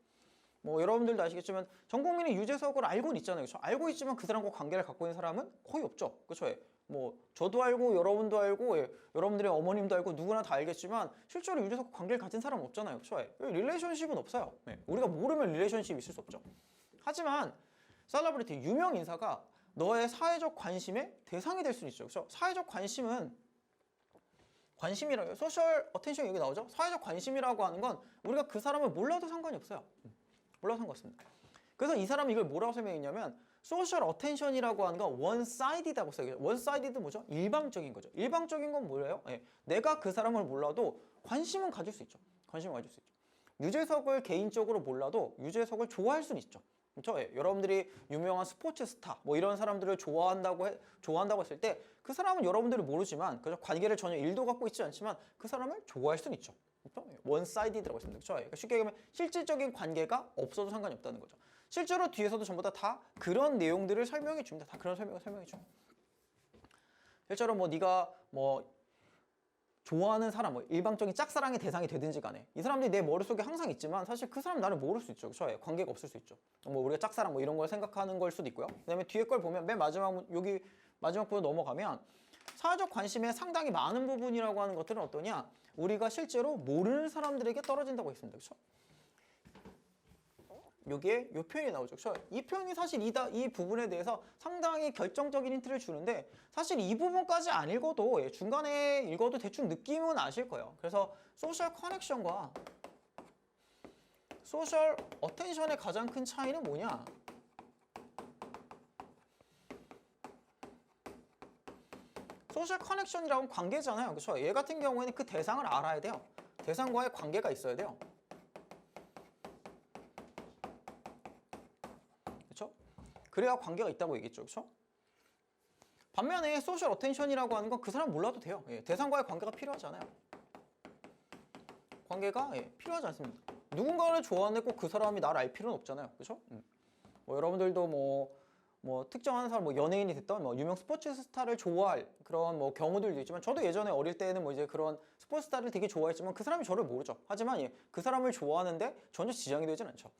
뭐 여러분들도 아시겠지만 전 국민이 유재석을 알고는 있잖아요. 그렇죠? 알고 있지만 그 사람과 관계를 갖고 있는 사람은 거의 없죠. 그렇죠? 예. 뭐 저도 알고 여러분도 알고 예. 여러분들의 어머님도 알고 누구나 다 알겠지만 실제로 유재석과 관계를 가진 사람은 없잖아요. 그렇죠? 예. 릴레이션십은 없어요. 예. 우리가 모르면 릴레이션십이 있을 수 없죠. 하지만 셀러브리티 유명 인사가 너의 사회적 관심의 대상이 될 수는 있죠. 그렇죠? 사회적 관심은 관심이라고 소셜 어텐션 여기 나오죠? 사회적 관심이라고 하는 건 우리가 그 사람을 몰라도 상관이 없어요. 몰라도 상관없습니다. 그래서 이 사람이 이걸 뭐라고 설명했냐면 소셜 어텐션이라고 하는 건 원사이디드라고 써요. 원사이디드 뭐죠? 일방적인 거죠. 일방적인 건 뭐예요? 예. 내가 그 사람을 몰라도 관심은 가질 수 있죠. 관심을 가질 수 있죠. 유재석을 개인적으로 몰라도 유재석을 좋아할 수는 있죠. 그렇죠? 예. 여러분들이 유명한 스포츠 스타 뭐 이런 사람들을 좋아한다고 했을 때 그 사람은 여러분들이 모르지만 그죠? 관계를 전혀 일도 갖고 있지 않지만 그 사람을 좋아할 수는 있죠. 그렇죠? 원사이디드라고 했습니다. 그렇죠? 그러니까 쉽게 얘기하면 실질적인 관계가 없어도 상관이 없다는 거죠. 실제로 뒤에서도 전부 다 그런 내용들을 설명해 줍니다. 다 그런 설명을 설명해 줍니다. 실제로 뭐 네가 뭐 좋아하는 사람, 뭐 일방적인 짝사랑의 대상이 되든지 간에 이 사람들이 내 머릿속에 항상 있지만 사실 그 사람 나를 모를 수 있죠. 그렇죠? 관계가 없을 수 있죠. 뭐 우리가 짝사랑 뭐 이런 걸 생각하는 걸 수도 있고요. 그다음에 뒤에 걸 보면 맨 마지막 여기 마지막 부분 넘어가면 사회적 관심의 상당히 많은 부분이라고 하는 것들은 어떠냐? 우리가 실제로 모르는 사람들에게 떨어진다고 했습니다. 그렇죠? 여기에 이 표현이 나오죠. 그렇죠? 이 표현이 사실 이 부분에 대해서 상당히 결정적인 힌트를 주는데 사실 이 부분까지 안 읽어도 중간에 읽어도 대충 느낌은 아실 거예요. 그래서 소셜 커넥션과 소셜 어텐션의 가장 큰 차이는 뭐냐? 소셜 커넥션이라고는 관계잖아요. 그렇죠? 얘 같은 경우에는 그 대상을 알아야 돼요. 대상과의 관계가 있어야 돼요. 그렇죠? 그래야 관계가 있다고 얘기했죠. 그렇죠? 반면에 소셜 어텐션이라고 하는 건 그 사람 몰라도 돼요. 예, 대상과의 관계가 필요하지 않아요. 관계가 필요하지 않습니다. 누군가를 좋아하는데 꼭 그 사람이 나를 알 필요는 없잖아요. 그렇죠? 뭐 여러분들도 뭐 특정한 사람, 뭐 연예인이 됐던 뭐 유명 스포츠 스타를 좋아할 그런 뭐 경우들도 있지만 저도 예전에 어릴 때는 뭐 이제 그런 스포츠 스타를 되게 좋아했지만 그 사람이 저를 모르죠. 하지만 그 사람을 좋아하는데 전혀 지장이 되진 않죠.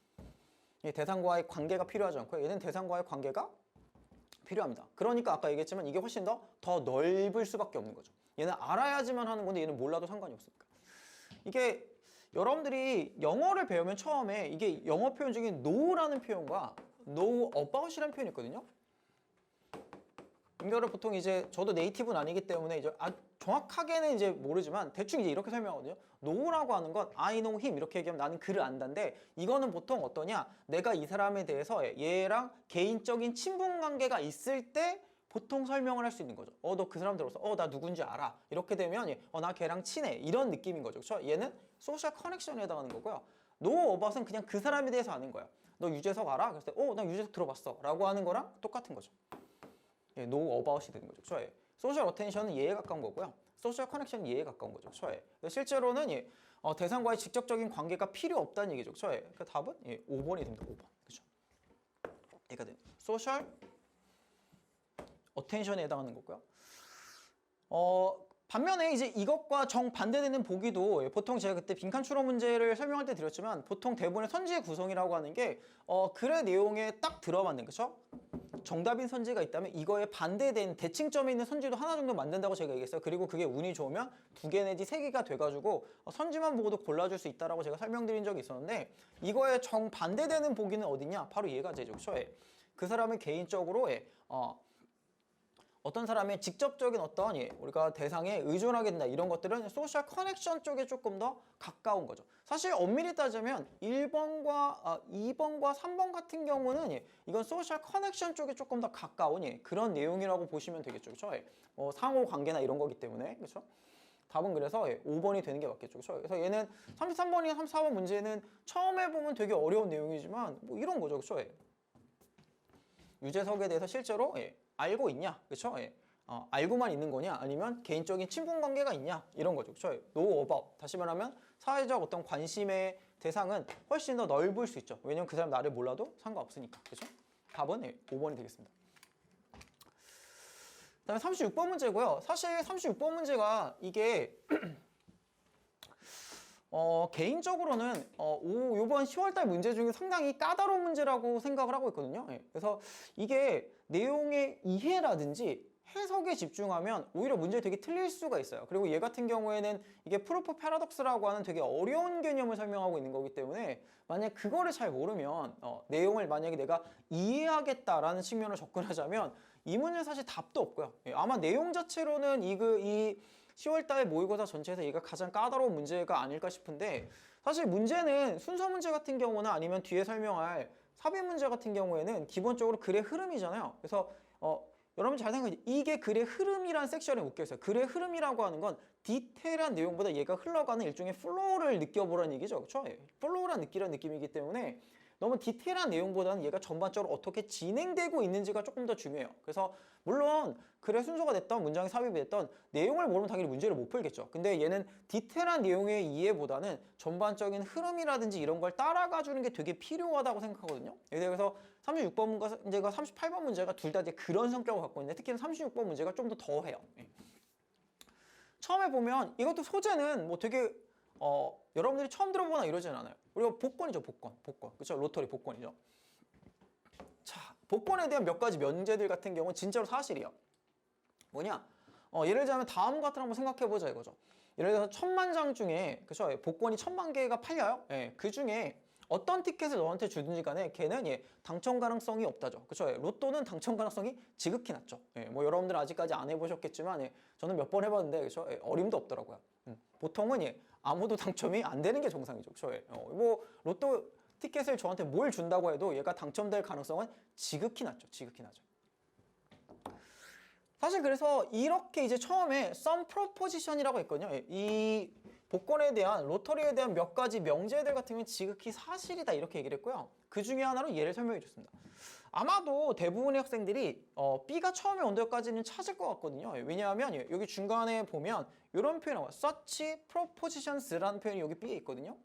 대상과의 관계가 필요하지 않고요. 얘는 대상과의 관계가 필요합니다. 그러니까 아까 얘기했지만 이게 훨씬 더 넓을 수밖에 없는 거죠. 얘는 알아야지만 하는 건데 얘는 몰라도 상관이 없으니까. 이게 여러분들이 영어를 배우면 처음에 이게 영어 표현 중에 know라는 표현과 know about이라는 표현이 있거든요. 이거를 보통 이제 저도 네이티브는 아니기 때문에 이제 정확하게는 이제 모르지만 대충 이제 이렇게 설명하거든요. know라고 하는 건 I know him 이렇게 얘기하면 나는 그를 안다인데 이거는 보통 어떠냐? 내가 이 사람에 대해서 얘랑 개인적인 친분 관계가 있을 때 보통 설명을 할 수 있는 거죠. 너 그 사람 들어서 나 누군지 알아. 이렇게 되면 나 걔랑 친해. 이런 느낌인 거죠. 그렇죠? 얘는 소셜 커넥션에 해당하는 거고요. know about은 그냥 그 사람에 대해서 아는 거예요. 너 유재석 알아? 그랬을 때 나 유재석 들어봤어. 라고 하는 거랑 똑같은 거죠. know about이 되는 거죠. 그렇죠? 소셜 어텐션은 얘에 가까운 거고요. 소셜 커넥션은 얘에 가까운 거죠. 그렇죠? 실제로는 대상과의 직접적인 관계가 필요 없다는 얘기죠. 그렇죠? 그러니까 답은 5번이 됩니다. 5번. 그렇죠? 얘가 됩니다. 소셜 어텐션에 해당하는 거고요. 반면에 이제 이것과 정반대되는 보기도 보통 제가 그때 빈칸 추론 문제를 설명할 때 드렸지만 보통 대부분의 선지의 구성이라고 하는 게 글의 내용에 딱 들어맞는 그렇죠? 정답인 선지가 있다면 이거에 반대된 대칭점에 있는 선지도 하나 정도 만든다고 제가 얘기했어요. 그리고 그게 운이 좋으면 2개 내지 3개가 돼가지고 선지만 보고도 골라줄 수 있다라고 제가 설명드린 적이 있었는데 이거에 정반대되는 보기는 어디냐? 바로 얘가 되죠. 그렇죠? 그 사람을 개인적으로 어떤 사람의 직접적인 어떤 우리가 대상에 의존하게 된다 이런 것들은 소셜 커넥션 쪽에 조금 더 가까운 거죠. 사실 엄밀히 따지면 1번과 2번과 3번 같은 경우는 이건 소셜 커넥션 쪽에 조금 더 가까운 그런 내용이라고 보시면 되겠죠. 그렇죠? 상호 관계나 이런 거기 때문에 그렇죠? 답은 그래서 5번이 되는 게 맞겠죠. 그렇죠? 그래서 얘는 33번이나 34번 문제는 처음에 보면 되게 어려운 내용이지만 뭐 이런 거죠. 그렇죠? 유재석에 대해서 실제로 알고 있냐? 그렇죠? 알고만 있는 거냐? 아니면 개인적인 친분 관계가 있냐? 이런 거죠. 그렇죠? know about. 다시 말하면 사회적 어떤 관심의 대상은 훨씬 더 넓을 수 있죠. 왜냐면 그 사람 나를 몰라도 상관없으니까. 그렇죠? 답은 5번이 되겠습니다. 그다음에 36번 문제고요. 사실 36번 문제가 이게 개인적으로는 요번 10월달 문제 중에 상당히 까다로운 문제라고 생각을 하고 있거든요. 예. 그래서 이게 내용의 이해라든지 해석에 집중하면 오히려 문제 되게 틀릴 수가 있어요. 그리고 얘 같은 경우에는 이게 프루프 패러독스라고 하는 되게 어려운 개념을 설명하고 있는 거기 때문에 만약 그거를 잘 모르면 내용을 만약에 내가 이해하겠다라는 측면으로 접근하자면 이 문제는 사실 답도 없고요. 예. 아마 내용 자체로는 이 10월달 모의고사 전체에서 얘가 가장 까다로운 문제가 아닐까 싶은데 사실 문제는 순서 문제 같은 경우나 아니면 뒤에 설명할 삽입 문제 같은 경우에는 기본적으로 글의 흐름이잖아요. 그래서 여러분 잘 생각해, 이게 글의 흐름이란 섹션에 묶여 있어요. 글의 흐름이라고 하는 건 디테일한 내용보다 얘가 흘러가는 일종의 플로우를 느껴보라는 얘기죠. 그렇죠? 플로우란 느끼라는 느낌이기 때문에 너무 디테일한 내용보다는 얘가 전반적으로 어떻게 진행되고 있는지가 조금 더 중요해요. 그래서 물론 글의 순서가 됐던 문장이 삽입이 됐던 내용을 모르면 당연히 문제를 못 풀겠죠. 근데 얘는 디테일한 내용의 이해보다는 전반적인 흐름이라든지 이런 걸 따라가 주는 게 되게 필요하다고 생각하거든요. 그래서 36번 문제가 38번 문제가 둘 다 이제 그런 성격을 갖고 있는데 특히나 36번 문제가 좀 더 더해요. 처음에 보면 이것도 소재는 뭐 되게 여러분들이 처음 들어보거나 이러진 않아요. 우리가 복권이죠, 복권. 그렇죠? 로터리 복권이죠. 자, 복권에 대한 몇 가지 면제들 같은 경우는 진짜로 사실이에요. 뭐냐? 예를 들자면 다음 같은 거 한번 생각해보자 이거죠. 예를 들어서 1000만 장 중에 그렇죠? 복권이 1000만 개가 팔려요. 예, 그 중에 어떤 티켓을 너한테 주든지 간에 걔는 당첨 가능성이 없다죠. 그렇죠? 로또는 당첨 가능성이 지극히 낮죠. 뭐 여러분들은 아직까지 안 해보셨겠지만 저는 몇 번 해봤는데 그렇죠? 어림도 없더라고요. 보통은 아무도 당첨이 안 되는 게 정상이죠. 그렇죠? 뭐 로또 티켓을 저한테 뭘 준다고 해도 얘가 당첨될 가능성은 지극히 낮죠. 지극히 낮아요. 사실 그래서 이렇게 이제 처음에 some proposition이라고 있거든요. 이 복권에 대한 로터리에 대한 몇 가지 명제들 같은 경우는 지극히 사실이다 이렇게 얘기를 했고요. 그 중에 하나로 얘를 설명해 줬습니다. 아마도 대부분의 학생들이 B가 처음에 온 데까지는 찾을 것 같거든요. 왜냐하면 여기 중간에 보면 이런 표현이 나와요. such propositions라는 표현이 여기 B에 있거든요.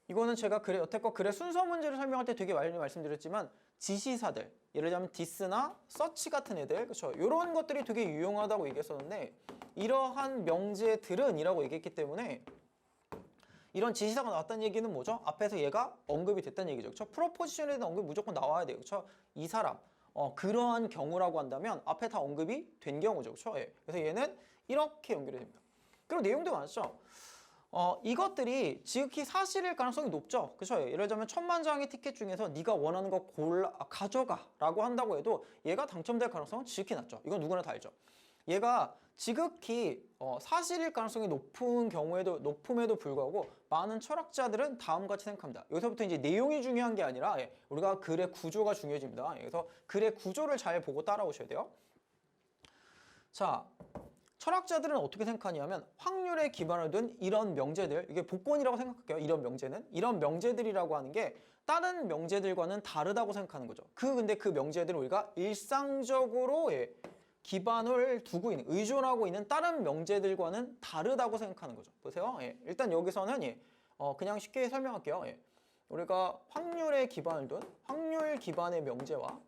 이거는 제가 여태껏 글의 순서 문제를 설명할 때 되게 많이 말씀드렸지만 지시사들, 예를 들자면 this나 such 같은 애들, 그렇죠? 이런 것들이 되게 유용하다고 얘기했었는데 이러한 명제들은 이라고 얘기했기 때문에 이런 지시사가 나왔다는 얘기는 뭐죠? 앞에서 얘가 언급이 됐다는 얘기죠. 그렇죠? 프로포지션에 대한 언급이 무조건 나와야 돼요. 그렇죠? 이 사람, 그러한 경우라고 한다면 앞에 다 언급이 된 경우죠. 그렇죠? 예. 그래서 얘는 이렇게 연결이 됩니다. 그리고 내용도 많죠. 이것들이 지극히 사실일 가능성이 높죠. 그렇죠? 예를 들자면 1000만 장의 티켓 중에서 네가 원하는 거 가져가 라고 한다고 해도 얘가 당첨될 가능성은 지극히 낮죠. 이건 누구나 다 알죠. 얘가 지극히 사실일 가능성이 높음에도 불구하고 많은 철학자들은 다음과 같이 생각합니다. 여기서부터 이제 내용이 중요한 게 아니라 우리가 글의 구조가 중요해집니다. 그래서 글의 구조를 잘 보고 따라오셔야 돼요. 자, 철학자들은 어떻게 생각하냐면 확률에 기반을 둔 이런 명제들, 이게 복권이라고 생각할게요. 이런 명제들이라고 하는 게 다른 명제들과는 다르다고 생각하는 거죠. 근데 그 명제들은 우리가 일상적으로 기반을 두고 있는, 의존하고 있는 다른 명제들과는 다르다고 생각하는 거죠. 보세요. 일단 여기서는 그냥 쉽게 설명할게요. 우리가 확률에 기반을 둔 확률 기반의 명제와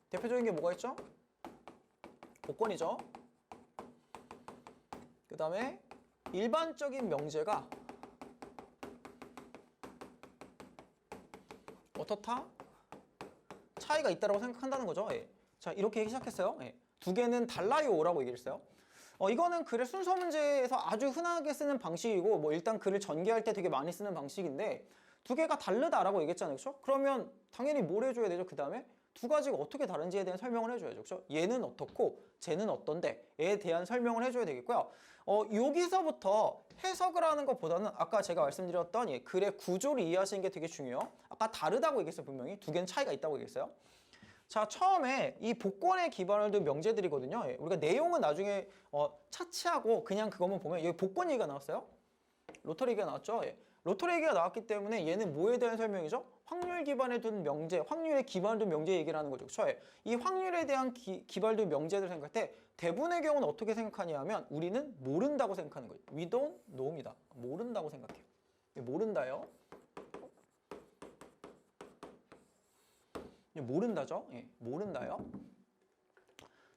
대표적인 게 뭐가 있죠? 복권이죠. 그 다음에 일반적인 명제가 어떻다? 차이가 있다고 생각한다는 거죠. 자, 이렇게 시작했어요. 두 개는 달라요라고 얘기를 했어요. 이거는 글의 순서 문제에서 아주 흔하게 쓰는 방식이고 뭐 일단 글을 전개할 때 되게 많이 쓰는 방식인데 두 개가 다르다라고 얘기했잖아요. 그렇죠? 그러면 당연히 뭘 해줘야 되죠? 그 다음에 두 가지가 어떻게 다른지에 대한 설명을 해줘야죠. 그렇죠? 얘는 어떻고 쟤는 어떤데에 대한 설명을 해줘야 되겠고요. 여기서부터 해석을 하는 것보다는 아까 제가 말씀드렸던 글의 구조를 이해하시는 게 되게 중요해요. 아까 다르다고 얘기했어요. 분명히 두 개는 차이가 있다고 얘기했어요. 자, 처음에 이 복권에 기반을 둔 명제들이거든요. 우리가 내용은 나중에 차치하고 그냥 그것만 보면 여기 복권 얘기가 나왔어요. 로터리 얘기가 나왔죠. 로터리 얘기가 나왔기 때문에 얘는 뭐에 대한 설명이죠? 확률 기반에 둔 명제, 확률에 기반을 둔 명제 얘기를 하는 거죠. 그렇죠? 이 확률에 대한 기반을 둔 명제들 생각할 때 대부분의 경우는 어떻게 생각하냐 하면 우리는 모른다고 생각하는 거예요. We don't know입니다. 모른다고 생각해요. 모른다요. 모른다죠? 모른다요.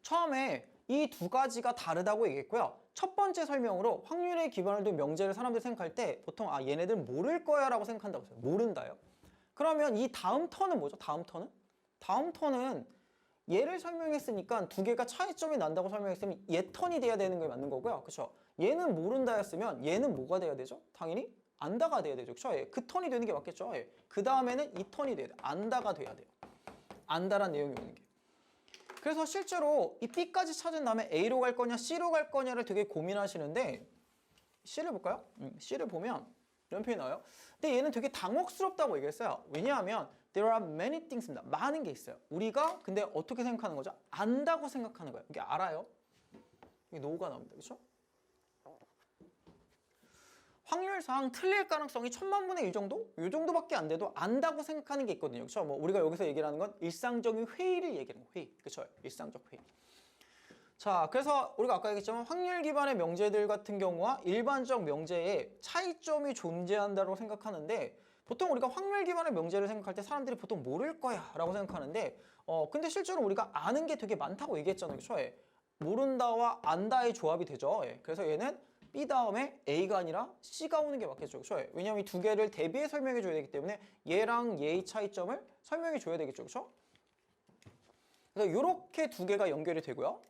처음에 이 두 가지가 다르다고 얘기했고요. 첫 번째 설명으로 확률에 기반을 둔 명제를 사람들이 생각할 때 보통 얘네들 모를 거야 라고 생각한다고 했어요. 모른다요. 그러면 이 다음 턴은 뭐죠? 다음 턴은 얘를 설명했으니까 두 개가 차이점이 난다고 설명했으면 얘 턴이 돼야 되는 게 맞는 거고요. 그렇죠? 얘는 모른다였으면 얘는 뭐가 돼야 되죠? 당연히 안다가 돼야 되죠. 그렇죠? 그 턴이 되는 게 맞겠죠? 그 다음에는 이 턴이 돼야 돼요. 안다가 돼야 돼요. 안다란 내용이 오는 게. 그래서 실제로 이 B까지 찾은 다음에 A로 갈 거냐 C로 갈 거냐를 되게 고민하시는데 C를 볼까요? C를 보면 이런 표현이 나와요. 근데 얘는 되게 당혹스럽다고 얘기했어요. 왜냐하면 there are many things입니다. 많은 게 있어요. 우리가 근데 어떻게 생각하는 거죠? 안다고 생각하는 거예요. 이게 알아요? 이게 no가 나옵니다. 그렇죠? 확률상 틀릴 가능성이 1000만 분의 1 정도? 이 정도밖에 안 돼도 안다고 생각하는 게 있거든요. 그렇죠? 뭐 우리가 여기서 얘기를 하는 건 일상적인 회의를 얘기하는 거예요. 회의. 그렇죠? 일상적 회의. 자, 그래서 우리가 아까 얘기했지만 확률 기반의 명제들 같은 경우와 일반적 명제에 차이점이 존재한다고 생각하는데 보통 우리가 확률 기반의 명제를 생각할 때 사람들이 보통 모를 거야 라고 생각하는데 근데 실제로 우리가 아는 게 되게 많다고 얘기했잖아요. 그렇죠? 모른다와 안다의 조합이 되죠. 그래서 얘는 B 다음에 A가 아니라 C가 오는 게 맞겠죠. 그렇죠? 왜냐하면 이 두 개를 대비해 설명해 줘야 되기 때문에 얘랑 얘의 차이점을 설명해 줘야 되겠죠. 그렇죠? 그래서 이렇게 두 개가 연결이 되고요.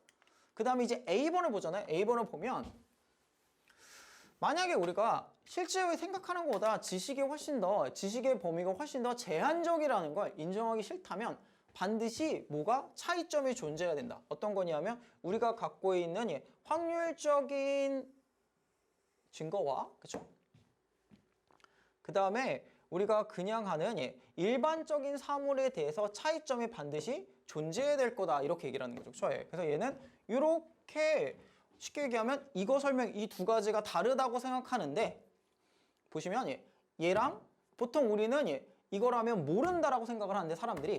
그 다음에 이제 A번을 보잖아요. A번을 보면 만약에 우리가 실제 생각하는 것보다 지식의 범위가 훨씬 더 제한적이라는 걸 인정하기 싫다면 반드시 뭐가 차이점이 존재해야 된다. 어떤 거냐면 우리가 갖고 있는 확률적인 증거와 그렇죠? 그 다음에 우리가 그냥 하는 일반적인 사물에 대해서 차이점이 반드시 존재해야 될 거다 이렇게 얘기를 하는 거죠. 그렇죠? 그래서 얘는 이렇게 쉽게 얘기하면 이거 설명 이 두 가지가 다르다고 생각하는데 보시면 얘랑 보통 우리는 이거라면 모른다라고 생각을 하는데 사람들이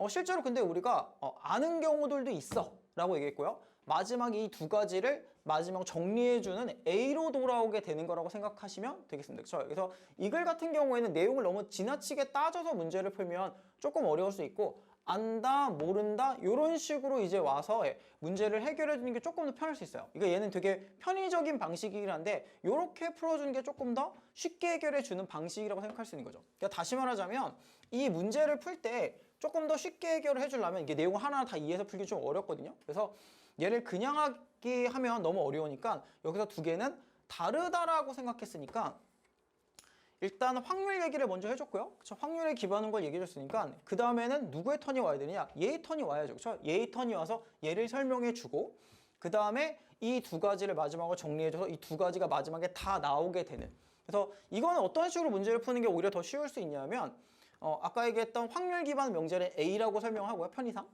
실제로 근데 우리가 아는 경우들도 있어 라고 얘기했고요. 마지막에 이 두 가지를 마지막 정리해주는 A로 돌아오게 되는 거라고 생각하시면 되겠습니다. 그렇죠? 그래서 이 글 같은 경우에는 내용을 너무 지나치게 따져서 문제를 풀면 조금 어려울 수 있고 안다, 모른다 이런 식으로 이제 와서 문제를 해결해 주는 게 조금 더 편할 수 있어요. 이거 얘는 되게 편의적인 방식이긴 한데 이렇게 풀어주는 게 조금 더 쉽게 해결해 주는 방식이라고 생각할 수 있는 거죠. 그러니까 다시 말하자면 이 문제를 풀 때 조금 더 쉽게 해결을 해주려면 이게 내용 하나 다 이해해서 풀기 좀 어렵거든요. 그래서 얘를 그냥 하기 하면 너무 어려우니까 여기서 두 개는 다르다라고 생각했으니까 일단 확률 얘기를 먼저 해줬고요. 그쵸? 확률에 기반한 걸 얘기해줬으니까 그 다음에는 누구의 턴이 와야 되느냐? 얘의 턴이 와야죠. 그쵸? 얘의 턴이 와서 얘를 설명해주고 그 다음에 이 두 가지를 마지막으로 정리해줘서 이 두 가지가 마지막에 다 나오게 되는. 그래서 이거는 어떤 식으로 문제를 푸는 게 오히려 더 쉬울 수 있냐면 아까 얘기했던 확률 기반 명제를 A라고 설명하고요. 편의상.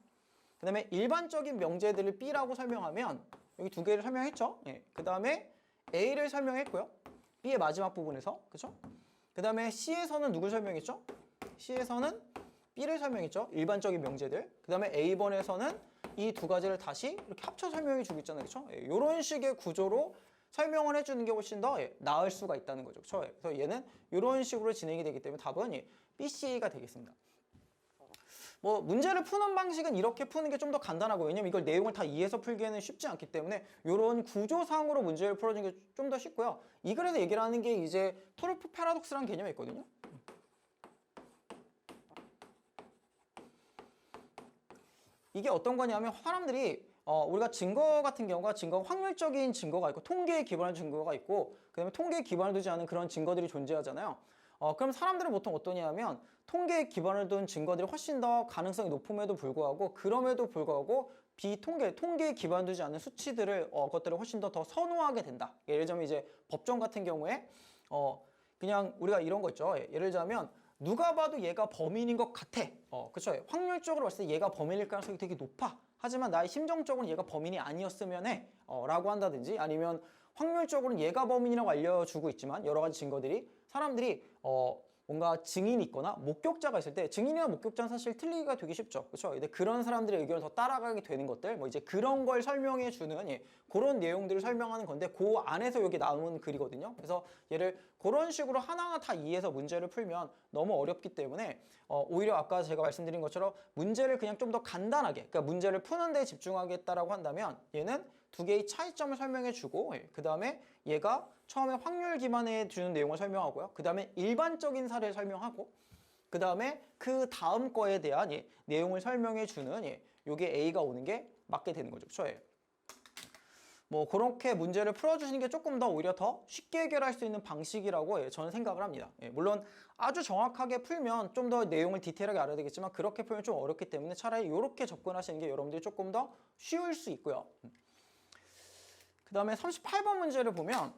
그 다음에 일반적인 명제들을 B라고 설명하면 여기 두 개를 설명했죠. 그 다음에 A를 설명했고요. B의 마지막 부분에서. 그쵸? 그 다음에 C에서는 누굴 설명했죠? C에서는 B를 설명했죠. 일반적인 명제들. 그 다음에 A번에서는 이 두 가지를 다시 이렇게 합쳐 설명해 주고 있잖아요. 그렇죠? 이런 식의 구조로 설명을 해주는 게 훨씬 더 나을 수가 있다는 거죠. 그렇죠? 그래서 얘는 이런 식으로 진행이 되기 때문에 답은 BC가 되겠습니다. 뭐 문제를 푸는 방식은 이렇게 푸는 게 좀 더 간단하고 왜냐면 이걸 내용을 다 이해해서 풀기에는 쉽지 않기 때문에 이런 구조상으로 문제를 풀어주는 게 좀 더 쉽고요. 이 글에서 얘기를 하는 게 이제 토르프 패러독스라는 개념이 있거든요. 이게 어떤 거냐면 사람들이 우리가 증거 같은 경우가 확률적인 증거가 있고 통계에 기반한 증거가 있고 그다음에 통계에 기반을 두지 않은 그런 증거들이 존재하잖아요. 그럼 사람들은 보통 어떠냐면 통계에 기반을 둔 증거들이 훨씬 더 가능성이 높음에도 불구하고 그럼에도 불구하고 통계에 기반 두지 않은 수치들을 것들을 훨씬 더 선호하게 된다. 예를 들자면 이제 법정 같은 경우에 그냥 우리가 이런 거 있죠. 예를 들자면 누가 봐도 얘가 범인인 것 같아. 그렇죠. 확률적으로 봤을 때 얘가 범인일 가능성이 되게 높아. 하지만 나의 심정적으로는 얘가 범인이 아니었으면 해. 라고 한다든지 아니면 확률적으로는 얘가 범인이라고 알려주고 있지만 여러 가지 증거들이 사람들이 뭔가 증인이 있거나 목격자가 있을 때 증인이나 목격자는 사실 틀리기가 되게 쉽죠. 그렇죠? 근데 그런 사람들의 의견을 더 따라가게 되는 것들 뭐 이제 그런 걸 설명해 주는 그런 내용들을 설명하는 건데 그 안에서 여기 나오는 글이거든요. 그래서 얘를 그런 식으로 하나하나 다 이해해서 문제를 풀면 너무 어렵기 때문에 오히려 아까 제가 말씀드린 것처럼 문제를 그냥 좀 더 간단하게 그러니까 문제를 푸는 데 집중하겠다라고 한다면 얘는 두 개의 차이점을 설명해 주고 그 다음에 얘가 처음에 확률 기반에 주는 내용을 설명하고요. 그 다음에 일반적인 사례를 설명하고 그 다음에 그 다음 거에 대한 내용을 설명해 주는 요게 A가 오는 게 맞게 되는 거죠. 그렇죠? 뭐 그렇게 문제를 풀어주시는 게 조금 더 오히려 더 쉽게 해결할 수 있는 방식이라고 저는 생각을 합니다. 물론 아주 정확하게 풀면 좀 더 내용을 디테일하게 알아야 되겠지만 그렇게 풀면 좀 어렵기 때문에 차라리 이렇게 접근하시는 게 여러분들이 조금 더 쉬울 수 있고요. 그 다음에 38번 문제를 보면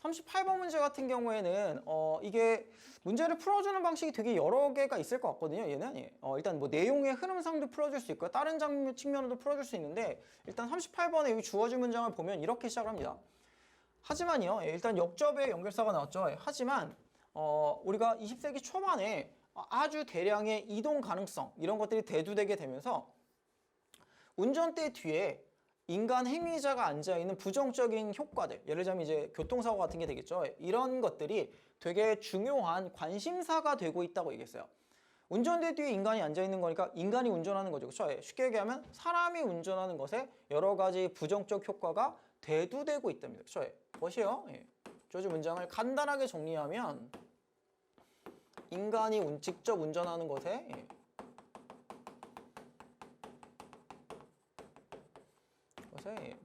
38번 문제 같은 경우에는 이게 문제를 풀어주는 방식이 되게 여러 개가 있을 것 같거든요. 얘는 일단 뭐 내용의 흐름상도 풀어줄 수 있고요. 다른 측면으로도 풀어줄 수 있는데 일단 38번에 여기 주어진 문장을 보면 이렇게 시작을 합니다. 하지만요. 일단 역접의 연결사가 나왔죠. 하지만 우리가 20세기 초반에 아주 대량의 이동 가능성 이런 것들이 대두되게 되면서 운전대 뒤에 인간 행위자가 앉아있는 부정적인 효과들 예를 들자면 이제 교통사고 같은 게 되겠죠. 이런 것들이 되게 중요한 관심사가 되고 있다고 얘기했어요. 운전대 뒤에 인간이 앉아있는 거니까 인간이 운전하는 거죠. 그렇죠? 쉽게 얘기하면 사람이 운전하는 것에 여러 가지 부정적 효과가 대두되고 있답니다. 그렇죠? 무엇이요? 주어진 문장을 간단하게 정리하면 인간이 직접 운전하는 것에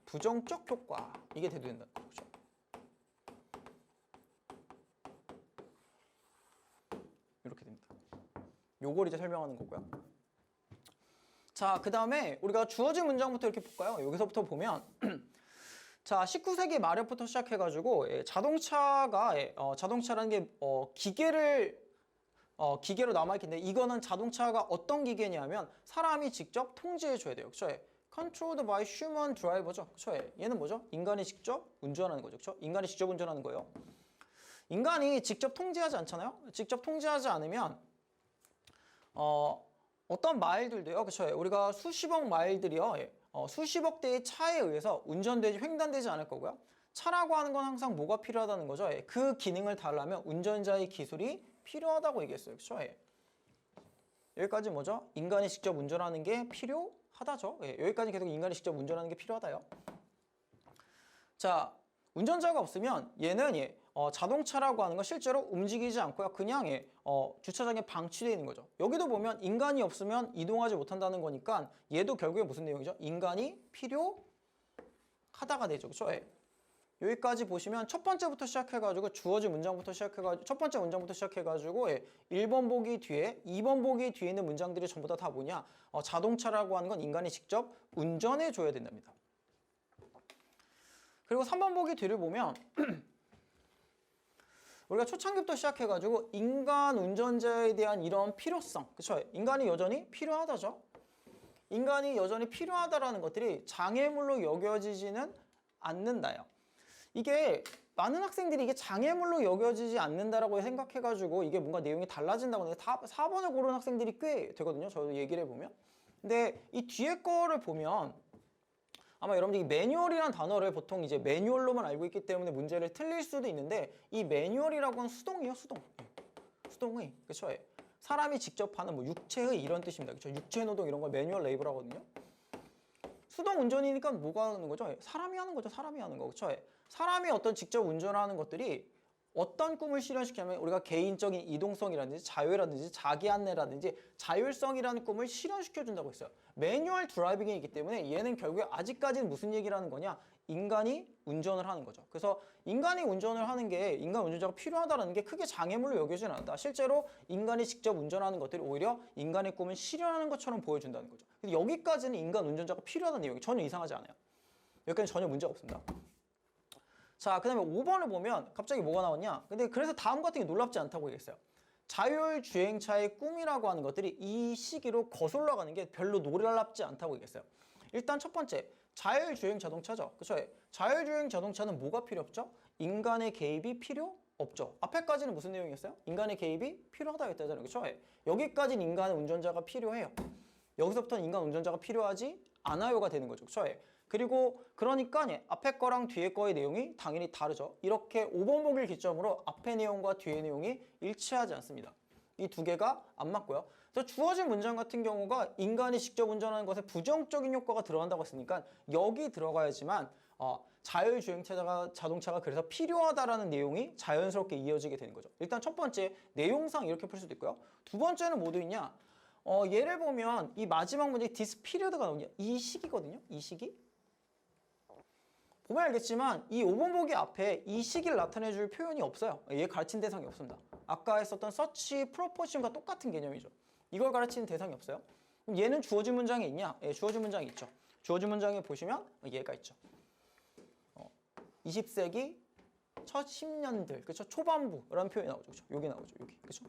부정적 효과 이게 대두된다는 거죠. 이렇게 됩니다. 요걸 이제 설명하는 거고요. 자, 그 다음에 우리가 주어진 문장부터 이렇게 볼까요? 여기서부터 보면 자, 19세기 말부터 시작해가지고 자동차가 자동차라는 게 기계로 남아있는데 이거는 자동차가 어떤 기계냐면 사람이 직접 통제해줘야 돼요. 그렇죠? Controlled by human driver죠. 그렇죠? 얘는 뭐죠? 인간이 직접 운전하는 거죠. 그렇죠? 인간이 직접 운전하는 거예요. 인간이 직접 통제하지 않잖아요. 직접 통제하지 않으면 어떤 마일들도요. 그렇죠? 우리가 수십억 마일들이요. 수십억 대의 차에 의해서 운전되지 횡단되지 않을 거고요. 차라고 하는 건 항상 뭐가 필요하다는 거죠? 그 기능을 달라면 운전자의 기술이 필요하다고 얘기했어요. 그렇죠? 여기까지 뭐죠? 인간이 직접 운전하는 게 필요하다죠. 여기까지 계속 인간이 직접 운전하는 게 필요하다요. 자, 운전자가 없으면 얘는 자동차라고 하는 건 실제로 움직이지 않고요. 그냥 주차장에 방치되어 있는 거죠. 여기도 보면 인간이 없으면 이동하지 못한다는 거니까 얘도 결국에 무슨 내용이죠? 인간이 필요하다가 되죠. 그렇죠? 여기까지 보시면 첫 번째부터 시작해가지고 주어진 문장부터 시작해가지고 첫 번째 문장부터 시작해가지고 1번 보기 뒤에 2번 보기 뒤에 있는 문장들이 전부 다 뭐냐? 자동차라고 하는 건 인간이 직접 운전해 줘야 된답니다. 그리고 3번 보기 뒤를 보면 우리가 초창기부터 시작해가지고 인간 운전자에 대한 이런 필요성, 그렇죠? 인간이 여전히 필요하다죠. 인간이 여전히 필요하다라는 것들이 장애물로 여겨지지는 않는다요. 이게 많은 학생들이 이게 장애물로 여겨지지 않는다라고 생각해가지고 이게 뭔가 내용이 달라진다고 하는데 4번을 고른 학생들이 꽤 되거든요. 저도 얘기를 해보면. 근데 이 뒤에 거를 보면 아마 여러분들이 매뉴얼이라는 단어를 보통 이제 매뉴얼로만 알고 있기 때문에 문제를 틀릴 수도 있는데 이 매뉴얼이라고 하는 수동이에요. 수동의. 그렇죠? 사람이 직접 하는 뭐 육체의 이런 뜻입니다. 그렇죠? 육체 노동 이런 걸 매뉴얼 레이블 하거든요. 수동 운전이니까 뭐가 하는 거죠? 사람이 하는 거죠. 사람이 하는 거. 그렇죠? 사람이 어떤 직접 운전하는 것들이 어떤 꿈을 실현시키냐면 우리가 개인적인 이동성이라든지 자유라든지 자기 안내라든지 자율성이라는 꿈을 실현시켜준다고 했어요. 매뉴얼 드라이빙이기 때문에 얘는 결국에 아직까지는 무슨 얘기를 하는 거냐? 인간이 운전을 하는 거죠. 그래서 인간이 운전을 하는 게 인간 운전자가 필요하다는 게 크게 장애물로 여겨지는 않는다. 실제로 인간이 직접 운전하는 것들이 오히려 인간의 꿈을 실현하는 것처럼 보여준다는 거죠. 여기까지는 인간 운전자가 필요하다는 내용이 전혀 이상하지 않아요. 여기까지는 전혀 문제가 없습니다. 자, 그 다음에 5번을 보면 갑자기 뭐가 나왔냐? 근데 그래서 다음 같은 게 놀랍지 않다고 얘기했어요. 자율주행차의 꿈이라고 하는 것들이 이 시기로 거슬러 가는 게 별로 놀랍지 않다고 얘기했어요. 일단 첫 번째, 자율주행 자동차죠. 그렇죠? 자율주행 자동차는 뭐가 필요 없죠? 인간의 개입이 필요 없죠. 앞에까지는 무슨 내용이었어요? 인간의 개입이 필요하다 했다잖아요. 그렇죠? 여기까지는 인간의 운전자가 필요해요. 여기서부터는 인간 운전자가 필요하지 않아요가 되는 거죠. 그렇죠? 그리고 그러니까 앞에 거랑 뒤에 거의 내용이 당연히 다르죠. 이렇게 5번 보기를 기점으로 앞에 내용과 뒤에 내용이 일치하지 않습니다. 이 두 개가 안 맞고요. 그래서 주어진 문장 같은 경우가 인간이 직접 운전하는 것에 부정적인 효과가 들어간다고 했으니까 여기 들어가야지만 자율주행 자동차가 그래서 필요하다라는 내용이 자연스럽게 이어지게 되는 거죠. 일단 첫 번째 내용상 이렇게 풀 수도 있고요. 두 번째는 뭐 있냐? 예를 보면 이 마지막 문제 this period가 나오냐? 이 시기거든요. 이 시기. 보면 알겠지만 이 5번 보기 앞에 이 시기를 나타내줄 표현이 없어요. 얘 가르친 대상이 없습니다. 아까 했었던 서치 프로포션과 똑같은 개념이죠. 이걸 가르치는 대상이 없어요. 그럼 얘는 주어진 문장에 있냐? 예, 주어진 문장이 있죠. 주어진 문장에 보시면 얘가 있죠. 20세기 첫 10년들, 그렇죠? 초반부라는 표현이 나오죠. 그렇죠? 여기 나오죠. 여기. 그렇죠?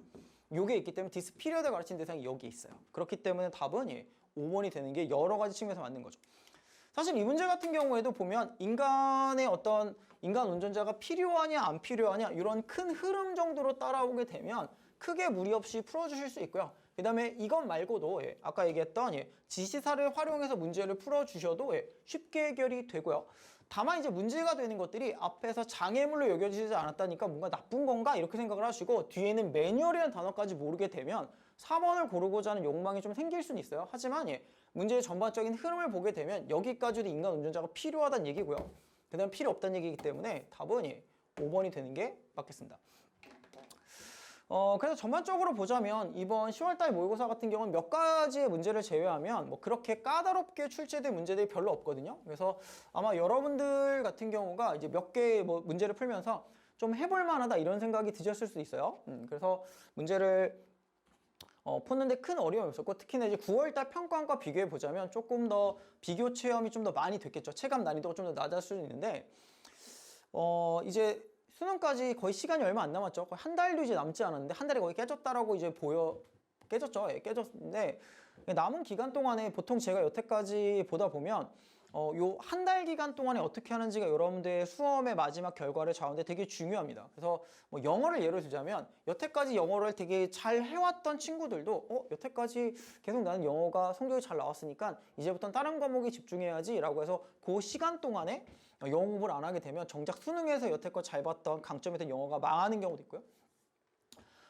요게 있기 때문에 this period을 가르치는 대상이 여기 있어요. 그렇기 때문에 답은 5번이 되는 게 여러 가지 측면에서 맞는 거죠. 사실 이 문제 같은 경우에도 보면 인간의 어떤 인간 운전자가 필요하냐 안 필요하냐 이런 큰 흐름 정도로 따라오게 되면 크게 무리 없이 풀어주실 수 있고요. 그 다음에 이것 말고도 아까 얘기했던 지시사를 활용해서 문제를 풀어주셔도 쉽게 해결이 되고요. 다만 이제 문제가 되는 것들이 앞에서 장애물로 여겨지지 않았다니까 뭔가 나쁜 건가 이렇게 생각을 하시고 뒤에는 매뉴얼이라는 단어까지 모르게 되면 4번을 고르고자 하는 욕망이 좀 생길 수는 있어요. 하지만 문제의 전반적인 흐름을 보게 되면 여기까지도 인간 운전자가 필요하다는 얘기고요. 그 다음 필요 없다는 얘기이기 때문에 답은 5번이 되는 게 맞겠습니다. 그래서 전반적으로 보자면 이번 10월달 모의고사 같은 경우는 몇 가지의 문제를 제외하면 뭐 그렇게 까다롭게 출제된 문제들이 별로 없거든요. 그래서 아마 여러분들 같은 경우가 이제 몇 개의 뭐 문제를 풀면서 좀 해볼 만하다 이런 생각이 드셨을 수 있어요. 그래서 문제를 푸는데 큰 어려움이 없었고 특히나 이제 9월달 평가원과 비교해 보자면 조금 더 비교 체험이 좀 더 많이 됐겠죠. 체감 난이도가 좀 더 낮을 수는 있는데 이제 수능까지 거의 시간이 얼마 안 남았죠. 거의 한 달도 이제 남지 않았는데 한 달이 거의 깨졌다라고 이제 깨졌죠. 깨졌는데 남은 기간 동안에 보통 제가 여태까지 보다 보면 요 한 달 기간 동안에 어떻게 하는지가 여러분들의 수험의 마지막 결과를 좌우하는데 되게 중요합니다. 그래서 뭐 영어를 예를 들자면 여태까지 영어를 되게 잘 해왔던 친구들도 여태까지 계속 나는 영어가 성적이 잘 나왔으니까 이제부터는 다른 과목에 집중해야지 라고 해서 그 시간 동안에 영어 공부를 안 하게 되면 정작 수능에서 여태껏 잘 봤던 강점이던 영어가 망하는 경우도 있고요.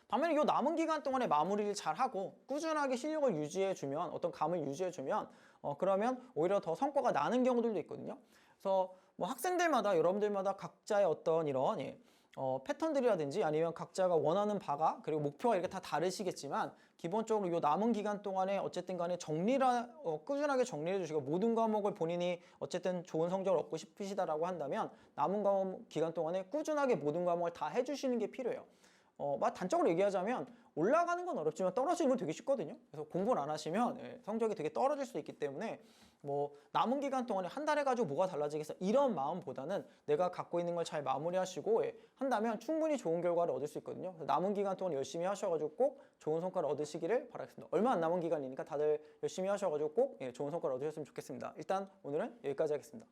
반면에 이 남은 기간 동안에 마무리를 잘하고 꾸준하게 실력을 유지해주면 어떤 감을 유지해주면 그러면 오히려 더 성과가 나는 경우들도 있거든요. 그래서 뭐 학생들마다 여러분들마다 각자의 어떤 이런 패턴들이라든지 아니면 각자가 원하는 바가 그리고 목표가 이렇게 다 다르시겠지만 기본적으로 이 남은 기간 동안에 어쨌든 간에 꾸준하게 정리해 주시고 모든 과목을 본인이 어쨌든 좋은 성적을 얻고 싶으시다라고 한다면 남은 과목 기간 동안에 꾸준하게 모든 과목을 다 해주시는 게 필요해요. 단적으로 얘기하자면 올라가는 건 어렵지만 떨어지는 건 되게 쉽거든요. 그래서 공부를 안 하시면 성적이 되게 떨어질 수 있기 때문에 뭐 남은 기간 동안에 한 달 해가지고 뭐가 달라지겠어 이런 마음보다는 내가 갖고 있는 걸 잘 마무리하시고 한다면 충분히 좋은 결과를 얻을 수 있거든요. 남은 기간 동안 열심히 하셔가지고 꼭 좋은 성과를 얻으시기를 바라겠습니다. 얼마 안 남은 기간이니까 다들 열심히 하셔가지고 꼭 좋은 성과를 얻으셨으면 좋겠습니다. 일단 오늘은 여기까지 하겠습니다.